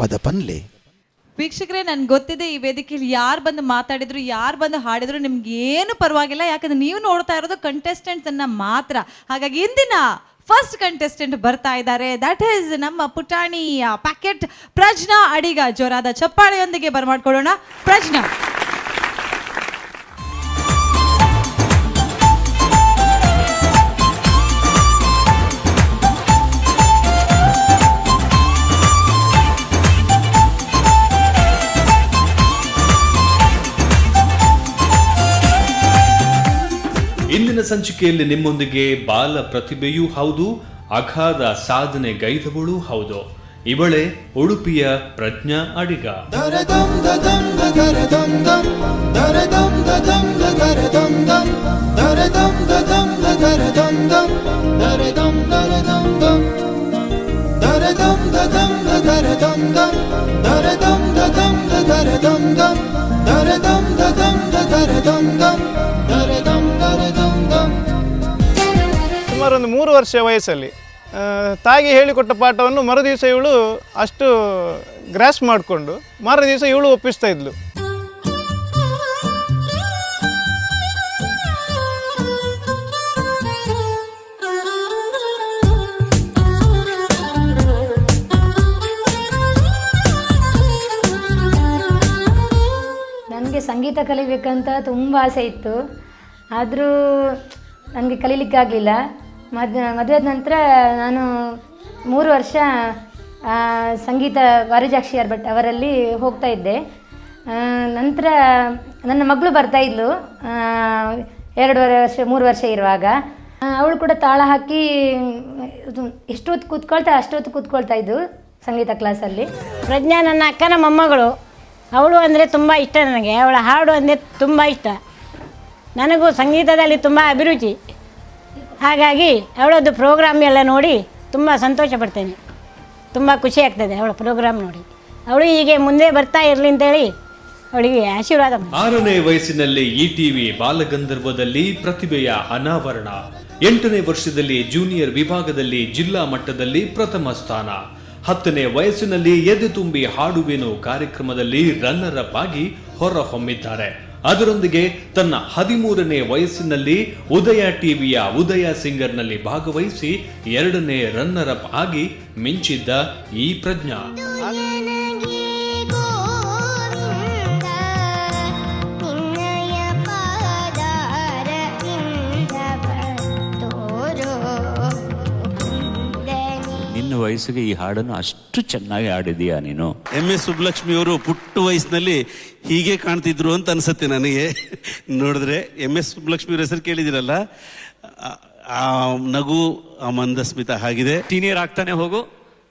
ಪದಪನ್ಲೆ. ವೀಕ್ಷಕರೇ, ನನ್ಗೆ ಗೊತ್ತಿದೆ ಈ ವೇದಿಕೆಯಲ್ಲಿ ಯಾರು ಬಂದು ಮಾತಾಡಿದ್ರು, ಯಾರು ಬಂದು ಹಾಡಿದ್ರು ನಿಮ್ಗೆ ಏನು ಪರವಾಗಿಲ್ಲ, ಯಾಕಂದ್ರೆ ನೀವು ನೋಡ್ತಾ ಇರೋದು ಕಂಟೆಸ್ಟೆಂಟ್ಸ್ ಅನ್ನ ಮಾತ್ರ. ಹಾಗಾಗಿ ಇಂದಿನ ಫಸ್ಟ್ ಕಂಟೆಸ್ಟೆಂಟ್ ಬರ್ತಾ ಇದ್ದಾರೆ. ದಟ್ ಈಸ್ ನಮ್ಮ ಪುಟಾಣಿ ಪ್ಯಾಕೆಟ್ ಪ್ರಜ್ನಾ ಅಡಿಗ. ಜೋರಾದ ಚಪ್ಪಾಳೆಯೊಂದಿಗೆ ಬರ್ಮಾಡ್ಕೊಳ್ಳೋಣ ಪ್ರಜ್ನಾ. ಇಂದಿನ ಸಂಚಿಕೆಯಲ್ಲಿ ನಿಮ್ಮೊಂದಿಗೆ ಬಾಲ ಪ್ರತಿಭೆಯೂ ಹೌದು, ಅಗಾಧ ಸಾಧನೆ ಗೈದವಳೂ ಹೌದು. ಇವಳೇ ಉಡುಪಿಯ ಪ್ರಜ್ನಾ ಅಡಿಗ. ಸುಮಾರು ಒಂದು 3 ವರ್ಷ ವಯಸ್ಸಲ್ಲಿ ತಾಯಿಗೆ ಹೇಳಿಕೊಟ್ಟ ಪಾಠವನ್ನು ಮರುದಿವಸ ಇವಳು ಅಷ್ಟು ಗ್ರಾಸ್ ಮಾಡಿಕೊಂಡು ಮರುದಿವಸ ಇವಳು ಒಪ್ಪಿಸ್ತಾ ಇದ್ಲು. ನನಗೆ ಸಂಗೀತ ಕಲಿಬೇಕಂತ ತುಂಬ ಆಸೆ ಇತ್ತು, ಆದರೂ ನನಗೆ ಕಲೀಲಿಕ್ಕಾಗಲಿಲ್ಲ. ಮದುವೆ ನಂತರ ನಾನು 3 ವರ್ಷ ಸಂಗೀತ ವಾರಿಜಾಕ್ಷಿಯಾರ್ ಭಟ್ ಅವರಲ್ಲಿ ಹೋಗ್ತಾ ಇದ್ದೆ. ನಂತರ ನನ್ನ ಮಗಳು ಬರ್ತಾಯಿದ್ಲು 2 ವರ್ಷ 3 ವರ್ಷ ಇರುವಾಗ. ಅವಳು ಕೂಡ ತಾಳ ಹಾಕಿ ಎಷ್ಟೊತ್ತು ಕೂತ್ಕೊಳ್ತಾ ಅಷ್ಟೊತ್ತು ಕೂತ್ಕೊಳ್ತಾ ಇದ್ದು ಸಂಗೀತ ಕ್ಲಾಸಲ್ಲಿ. ಪ್ರಜ್ಞಾ ನನ್ನ ಅಕ್ಕನ ಮೊಮ್ಮಗಳು. ಅವಳು ಅಂದರೆ ತುಂಬ ಇಷ್ಟ ನನಗೆ. ಅವಳ ಹಾಡು ಅಂದರೆ ತುಂಬ ಇಷ್ಟ. ನನಗೂ ಸಂಗೀತದಲ್ಲಿ ತುಂಬ ಅಭಿರುಚಿ. ಹಾಗಾಗಿ ಅವಳದ್ದು ಪ್ರೋಗ್ರಾಮ್ ಎಲ್ಲ ನೋಡಿ ತುಂಬ ಸಂತೋಷ ಪಡ್ತೇನೆ, ತುಂಬ ಖುಷಿ ಆಗ್ತದೆ ಅವಳ ಪ್ರೋಗ್ರಾಮ್ ನೋಡಿ. ಅವಳು ಹೀಗೆ ಮುಂದೆ ಬರ್ತಾ ಇರಲಿ ಅಂತೇಳಿ ಅವಳಿಗೆ ಆಶೀರ್ವಾದ. 6ನೇ ವಯಸ್ಸಿನಲ್ಲಿ ETV ಬಾಲಗಂಧರ್ವದಲ್ಲಿ ಪ್ರತಿಭೆಯ ಅನಾವರಣ. 8ನೇ ವರ್ಷದಲ್ಲಿ ಜೂನಿಯರ್ ವಿಭಾಗದಲ್ಲಿ ಜಿಲ್ಲಾ ಮಟ್ಟದಲ್ಲಿ ಪ್ರಥಮ ಸ್ಥಾನ. 10ನೇ ವಯಸ್ಸಿನಲ್ಲಿ ಎದೆ ತುಂಬಿ ಹಾಡುವೆನು ಕಾರ್ಯಕ್ರಮದಲ್ಲಿ ರನ್ನರ್ ಅಪ್ ಆಗಿ ಹೊರಹೊಮ್ಮಿದ್ದಾರೆ. ಅದರೊಂದಿಗೆ ತನ್ನ 13ನೇ ವಯಸ್ಸಿನಲ್ಲಿ ಉದಯ ಟಿವಿಯ ಉದಯ ಸಿಂಗರ್ನಲ್ಲಿ ಭಾಗವಹಿಸಿ 2ನೇ ರನ್ನರ್ ಅಪ್ ಆಗಿ ಮಿಂಚಿದ್ದ ಈ ಪ್ರಜ್ಞಾ. ನಿನ್ನ ವಯಸ್ಸಿಗೆ ಈ ಹಾಡನ್ನು ಅಷ್ಟು ಚೆನ್ನಾಗಿ ಹಾಡಿದೀಯಾ ನೀನು. MS ಸುಬ್ಬಲಕ್ಷ್ಮಿ ಅವರು ಪುಟ್ಟ ವಯಸ್ಸಿನಲ್ಲಿ ಹೀಗೆ ಕಾಣ್ತಿದ್ರು ಅಂತ ಅನ್ಸುತ್ತೆ ನನಗೆ. ನೋಡಿದ್ರೆ MS ಸುಬ್ಬಲಕ್ಷ್ಮಿ ಅವ್ರ ಹೆಸರು ಕೇಳಿದಿರಲ್ಲ, ಆ ನಗು, ಆ ಮಂದಸ್ಮಿತ ಹಾಗಿದೆ. ಸೀನಿಯರ್ ಆಗ್ತಾನೆ ಹೋಗು,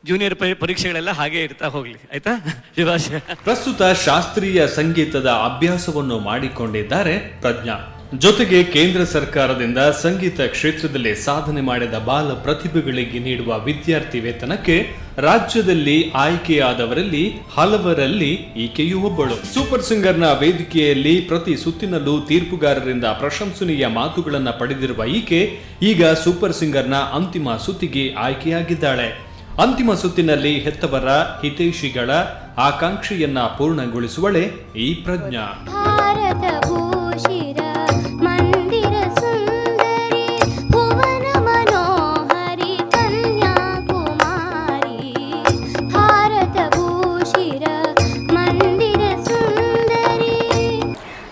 ಜೂನಿಯರ್ ಪರೀಕ್ಷೆಗಳೆಲ್ಲ ಹಾಗೆ ಇರ್ತಾ ಹೋಗ್ಲಿ, ಆಯ್ತಾ ಶುಭಾಶಯ. ಪ್ರಸ್ತುತ ಶಾಸ್ತ್ರೀಯ ಸಂಗೀತದ ಅಭ್ಯಾಸವನ್ನು ಮಾಡಿಕೊಂಡಿದ್ದಾರೆ ಪ್ರಜ್ಞಾ. ಜೊತೆಗೆ ಕೇಂದ್ರ ಸರ್ಕಾರದಿಂದ ಸಂಗೀತ ಕ್ಷೇತ್ರದಲ್ಲಿ ಸಾಧನೆ ಮಾಡಿದ ಬಾಲ ಪ್ರತಿಭೆಗಳಿಗೆ ನೀಡುವ ವಿದ್ಯಾರ್ಥಿ ವೇತನಕ್ಕೆ ರಾಜ್ಯದಲ್ಲಿ ಆಯ್ಕೆಯಾದವರಲ್ಲಿ ಹಲವರಲ್ಲಿ ಈಕೆಯೂ ಒಬ್ಬಳು. ಸೂಪರ್ ಸಿಂಗರ್ನ ವೇದಿಕೆಯಲ್ಲಿ ಪ್ರತಿ ಸುತ್ತಿನಲ್ಲೂ ತೀರ್ಪುಗಾರರಿಂದ ಪ್ರಶಂಸನೀಯ ಮಾತುಗಳನ್ನು ಪಡೆದಿರುವ ಈಕೆ ಈಗ ಸೂಪರ್ ಸಿಂಗರ್ನ ಅಂತಿಮ ಸುತ್ತಿಗೆ ಆಯ್ಕೆಯಾಗಿದ್ದಾಳೆ. ಅಂತಿಮ ಸುತ್ತಿನಲ್ಲಿ ಹೆತ್ತವರ ಹಿತೈಷಿಗಳ ಆಕಾಂಕ್ಷೆಯನ್ನ ಪೂರ್ಣಗೊಳಿಸುವಳೆ ಈ ಪ್ರಜ್ಞಾ.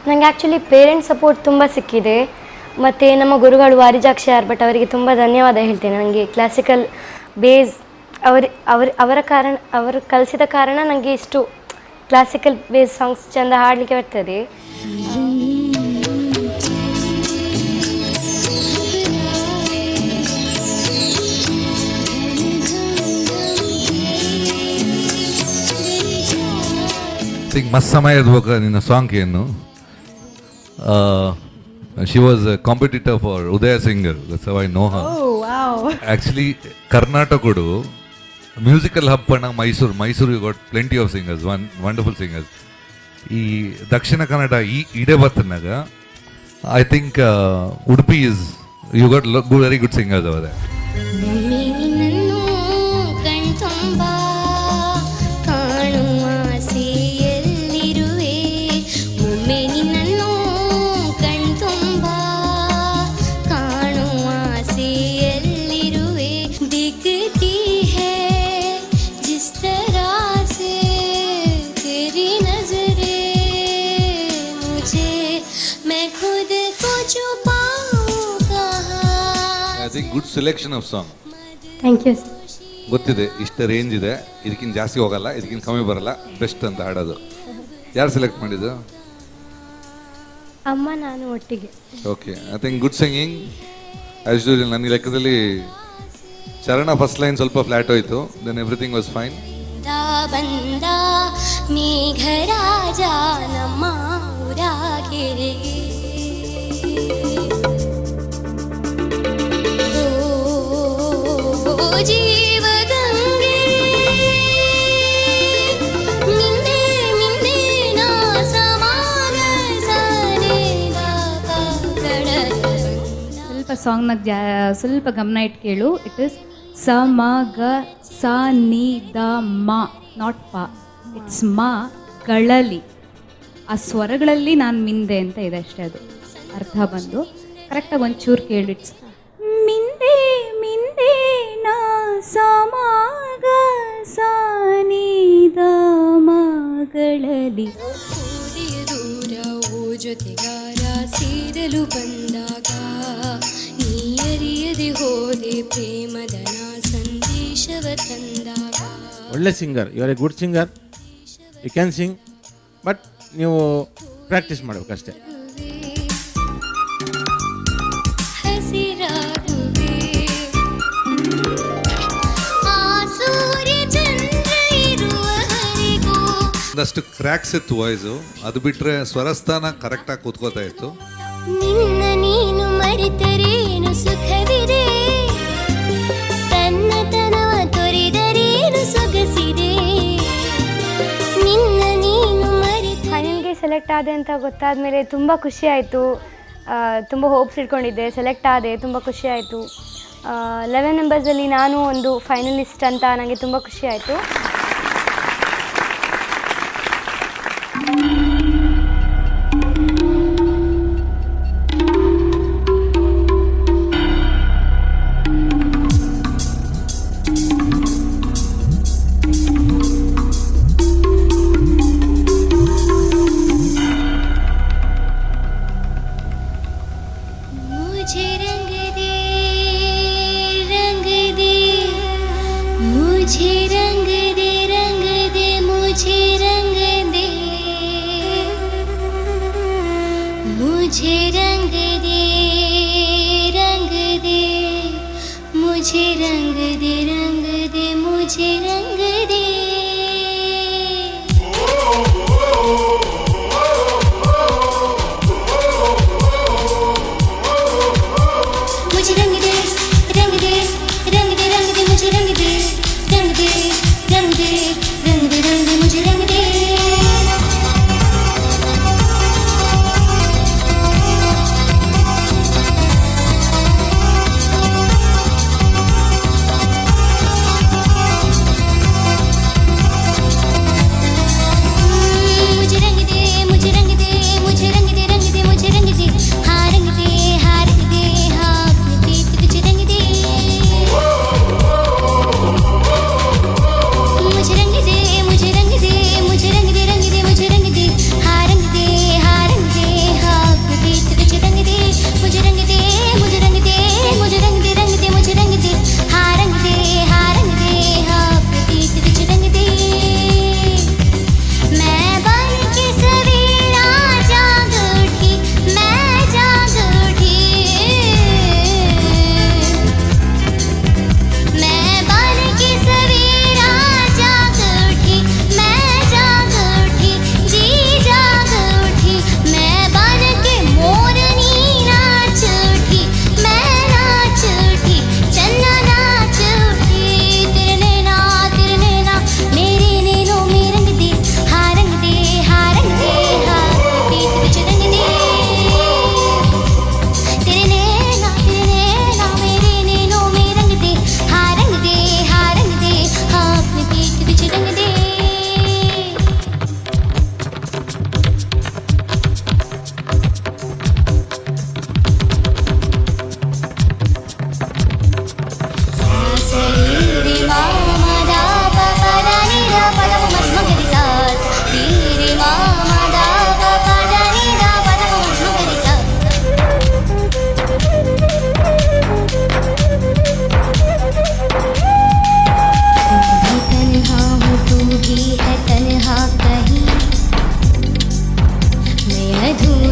ನನಗೆ ಆ್ಯಕ್ಚುಲಿ ಪೇರೆಂಟ್ಸ್ ಸಪೋರ್ಟ್ ತುಂಬ ಸಿಕ್ಕಿದೆ, ಮತ್ತು ನಮ್ಮ ಗುರುಗಳು ವಾರಿಜಾಕ್ಷಿಯಾರ್ ಭಟ್ ಅವರಿಗೆ ತುಂಬ ಧನ್ಯವಾದ ಹೇಳ್ತೇನೆ. ನನಗೆ ಕ್ಲಾಸಿಕಲ್ ಬೇಸ್ ಅವರು ಕಲಿಸಿದ ಕಾರಣ ನನಗೆ ಇಷ್ಟು ಕ್ಲಾಸಿಕಲ್ ಬೇಸ್ ಸಾಂಗ್ಸ್ ಚೆಂದ ಹಾಡಲಿಕ್ಕೆ ಬರ್ತದೆ. ಮಸ್ತ್ ಸಮಯ ಇರ್ಬೇಕು ನಿನ್ನ ಸಾಂಗ್ ಏನು. She was a competitor for Udaya Singer. That's how I know her. Oh wow. Actually, Karnataka musical hub panna Mysore you got plenty of singers, wonderful singers. ಈ Dakshina Kannada ಇಡೆ ಬರ್ತನಾಗ I think Udupi is you got very good singers over there. ಕಾಣು think good selection of song. Thank you sir. ಗೊತ್ತಿದೆ ಇಷ್ಟ range ಇದೆ, ಇದಕ್ಕಿಂತ ಜಾಸ್ತಿ ಹೋಗಲ್ಲ, ಇದಕ್ಕಿಂತ ಕಮ್ಮಿ ಬರಲ್ಲ, ಬೆಸ್ಟ್ ಅಂತ ಹಾಡೋದು. ಯಾರು ಸೆಲೆಕ್ಟ್ ಮಾಡಿದ್ದು? ಅಮ್ಮ ನಾನು ಒಟ್ಟಿಗೆ. Okay, I think good singing as usual. ನನ್ನ ಲೆಕ್ಕದಲ್ಲಿ ಚರಣ ಫಸ್ಟ್ ಲೈನ್ ಸ್ವಲ್ಪ ಫ್ಲಾಟ್ ಹೋಯಿತು, ದೆನ್ ಎವ್ರಿಥಿಂಗ್ ವಾಸ್ ಫೈನ್. ಬಂದ ಮೇಘರಾಜ ನಮ್ಮ ಊರಾಗೆರೆಗೆ ಓ ಜೀವಗಂಗೆ ಮಿಂದೆ ಮಿಂದೆ ನಾ ಸಮಾಗ ಸನೇದ ಸ್ವಲ್ಪ ಸಾಂಗ್ನಾಗ ಸ್ವಲ್ಪ ಗಮನ ಇಟ್ಟು ಕೇಳು. ಇಟ್ ಇಸ್ ಸ ಮ ಗ ಸ ನಿ ದ ಮ, ನಾಟ್ ಪ. ಇಟ್ಸ್ ಮ ಗಳಲಿ, ಆ ಸ್ವರಗಳಲ್ಲಿ ನಾನು ಮಿಂದೆ ಅಂತ ಇದೆ ಅಷ್ಟೇ. ಅದು ಅರ್ಥ ಬಂದು ಕರೆಕ್ಟಾಗಿ ಒಂಚೂರು ಕೇಳಿ. ಇಟ್ಸ್ ಮಿಂದೆ ಮಿಂದೆ ನಾ ಸ ಮ ಗ ಸ ನಿ ದ ಮ ಗಳಲಿ. ದೂರ ಓ ಜೊತೆಗಾರ ಸೇರಲು ಬಂದಾಗ ನೀ ಅರಿಯದೆ ಹೋದೆ ಪ್ರೇಮದನ ಸಂದೇಶವ ತಂದಾಗ. ಒಳ್ಳೆ singer, you are a good singer, you can sing, but ನೀವು ಪ್ರಾಕ್ಟೀಸ್ ಮಾಡಬೇಕಷ್ಟೇ. ಹಸಿರಾಗುವೆ ಆ ಸೂರ್ಯ ಚಂದ್ರ ಇರುವವರೆಗೂ. ಒಂದಷ್ಟು ಕ್ರ್ಯಾಕ್ಸ್ ಇತ್ತು ವಾಯ್ಸು, ಅದು ಬಿಟ್ಟರೆ ಸ್ವರಸ್ಥಾನ ಕರೆಕ್ಟಾಗಿ ಕೂತ್ಕೋತಾ ಇತ್ತು. ನಿನ್ನ ನೀನು ಮರೆತರೇನು ಸುಖವಿದೆ, ತನ್ನತನವ ತೊರೆದರೇನು ಸೊಗಸಿದೆ. ನಿನ್ನ ನೀನು ಮರೆತ. ಫೈನಲ್ಗೆ ಸೆಲೆಕ್ಟ್ ಆದೆ ಅಂತ ಗೊತ್ತಾದ ಮೇಲೆ ತುಂಬ ಖುಷಿ ಆಯಿತು. ತುಂಬ ಹೋಪ್ಸ್ ಇಟ್ಕೊಂಡಿದ್ದೆ, ಸೆಲೆಕ್ಟ್ ಆದೆ, ತುಂಬ ಖುಷಿ ಆಯಿತು. 11 ಮೆಂಬರ್ಸಲ್ಲಿ ನಾನು ಒಂದು ಫೈನಲಿಸ್ಟ್ ಅಂತ ನನಗೆ ತುಂಬ ಖುಷಿ ಆಯಿತು. मुझे रंग दे रंग दे, मुझे रंग दे रंग दे, मुझे रंग दे, मुझे रंग दे रंग दे, मुझे रंग दे रंग दे, मुझे रंग दे. मुझे रंग दे रंग दे रंग दे रंग दे, मुझे रंग दे रंग दे रंग दे रंग दे रंग दे, मुझे रंग दे.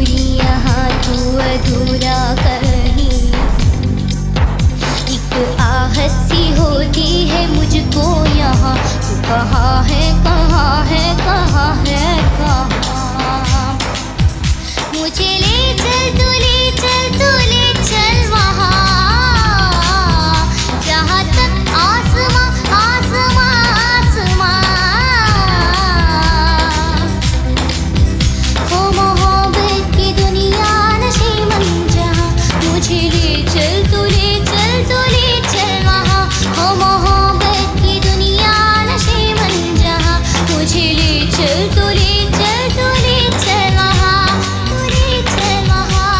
पूरी यहाँ तू अधूरा कहीं, एक आहट सी होती है मुझको यहाँ, तू कहाँ है कहाँ है कहाँ है कहाँ। मुझे ले चल तू ले चल तू ले चल वहाँ, जहाँ तक आसमां आसमां आसमां। हो मोहब्बत की दुनिया नशीमन जहाँ, मुझे ले चल तू ले चल वहाँ। हो मोहब्बत की दुनिया नशीमन जहाँ, मुझे ले चल तू ले चल वहाँ, तू ले चल वहाँ, तू ले चल वहाँ।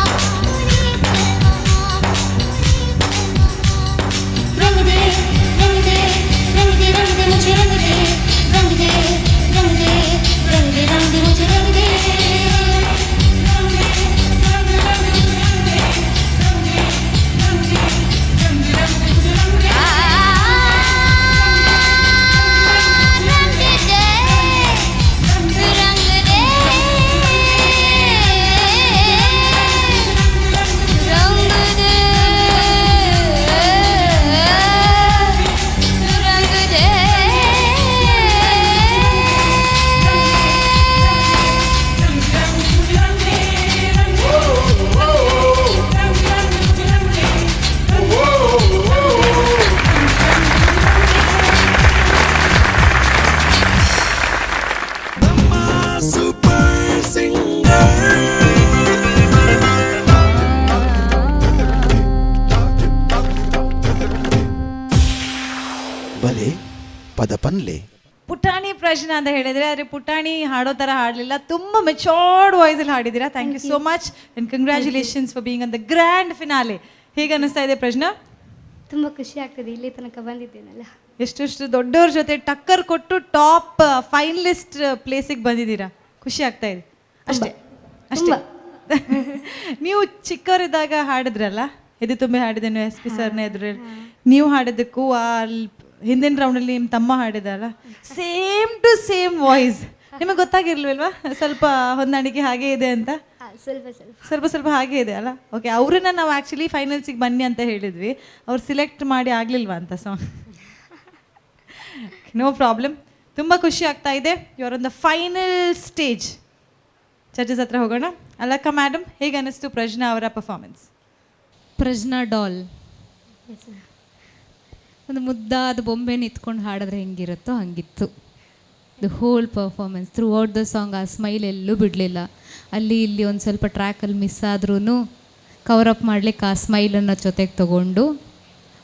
रंग दे रंग दे रंग दे रंग दे मुझे रंग दे, रंग दे रंग दे रंग दे रंग दे मुझे रंग दे। ಬಲೆ ಪದಪನ್ಲೆ ಪುಟಾಣಿ ಪ್ರಶ್ನೆ ಅಂತ ಹೇಳಿದ್ರೆ, ಆದರೆ ಪುಟಾಣಿ ಹಾಡೋ ಥರ ಹಾಡಲಿಲ್ಲ, ತುಂಬ ಮೆಚೋರ್ಡ್ ವಾಯ್ಸಲ್ಲಿ ಹಾಡಿದ್ದೀರಾ. Thank you so much and congratulations for being on the grand finale. ಹೇಗೆ ಅನ್ನಿಸ್ತಾ ಇದೆ ಪ್ರಶ್ನೆ? ತುಂಬ ಖುಷಿ ಆಗ್ತದೆ, ಇಲ್ಲಿ ತನಕ ಬಂದಿದ್ದೇನಲ್ಲ. ಎಷ್ಟು ದೊಡ್ಡವ್ರ ಜೊತೆ ಟಕ್ಕರ್ ಕೊಟ್ಟು ಟಾಪ್ ಫೈನಲಿಸ್ಟ್ ಪ್ಲೇಸಿಗೆ ಬಂದಿದ್ದೀರಾ, ಖುಷಿ ಆಗ್ತಾ ಇದೆ ಅಷ್ಟೇ ಅಷ್ಟೇ. ನೀವು ಚಿಕ್ಕವರಿದ್ದಾಗ ಹಾಡಿದ್ರಲ್ಲ, ಇದು ತುಂಬ ಹಾಡಿದ್ದೇನೆ ಎಸ್ ಪಿ ಸರ್ನ ಎದುರಲ್ಲಿ, ನೀವು ಹಾಡಿದ್ದಕ್ಕೂ ಹಿಂದಿನ ರೌಂಡಲ್ಲಿ ನಿಮ್ಮ ತಮ್ಮ ಹಾಡಿದಲ್ಲ, ಸೇಮ್ ಟು ಸೇಮ್ ವಾಯ್ಸ್. ನಿಮಗೆ ಗೊತ್ತಾಗಿರ್ಲಿಲ್ವಾ ಸ್ವಲ್ಪ ಹೊಂದಾಣಿಕೆ ಹಾಗೆ ಇದೆ ಅಂತ? ಸ್ವಲ್ಪ ಸ್ವಲ್ಪ ಹಾಗೆ ಇದೆ ಅಲ್ಲ. ಓಕೆ, ಅವ್ರನ್ನ ನಾವು ಆ್ಯಕ್ಚುಲಿ ಫೈನಲ್ಸಿಗೆ ಬನ್ನಿ ಅಂತ ಹೇಳಿದ್ವಿ, ಅವ್ರು ಸಿಲೆಕ್ಟ್ ಮಾಡಿ ಆಗಲಿಲ್ವಾ ಅಂತ ಸಾಂಗ್. ನೋ ಪ್ರಾಬ್ಲಮ್, ತುಂಬ ಖುಷಿ ಆಗ್ತಾ ಇದೆ. You are on the final stage. Judges ಹತ್ರ ಹೋಗೋಣ. ಅಲಕ್ಕ ಮೇಡಮ್, ಹೇಗೆ ಅನ್ನಿಸ್ತು ಪ್ರಜ್ನಾ ಅವರ ಪರ್ಫಾರ್ಮೆನ್ಸ್? ಪ್ರಜ್ನಾ ಡಾಲ್ ಒಂದು ಮುದ್ದಾದ ಬೊಂಬೆ ನಿಂತ್ಕೊಂಡು ಹಾಡಿದ್ರೆ ಹೆಂಗಿರುತ್ತೋ ಹಂಗಿತ್ತು the whole performance. Throughout the song ಆ ಸ್ಮೈಲ್ ಎಲ್ಲೂ ಬಿಡಲಿಲ್ಲ. ಅಲ್ಲಿ ಇಲ್ಲಿ ಒಂದು ಸ್ವಲ್ಪ ಟ್ರ್ಯಾಕಲ್ಲಿ ಮಿಸ್ ಆದ್ರೂ ಕವರಪ್ ಮಾಡಲಿಕ್ಕೆ ಆ ಸ್ಮೈಲನ್ನು ಜೊತೆಗೆ ತಗೊಂಡು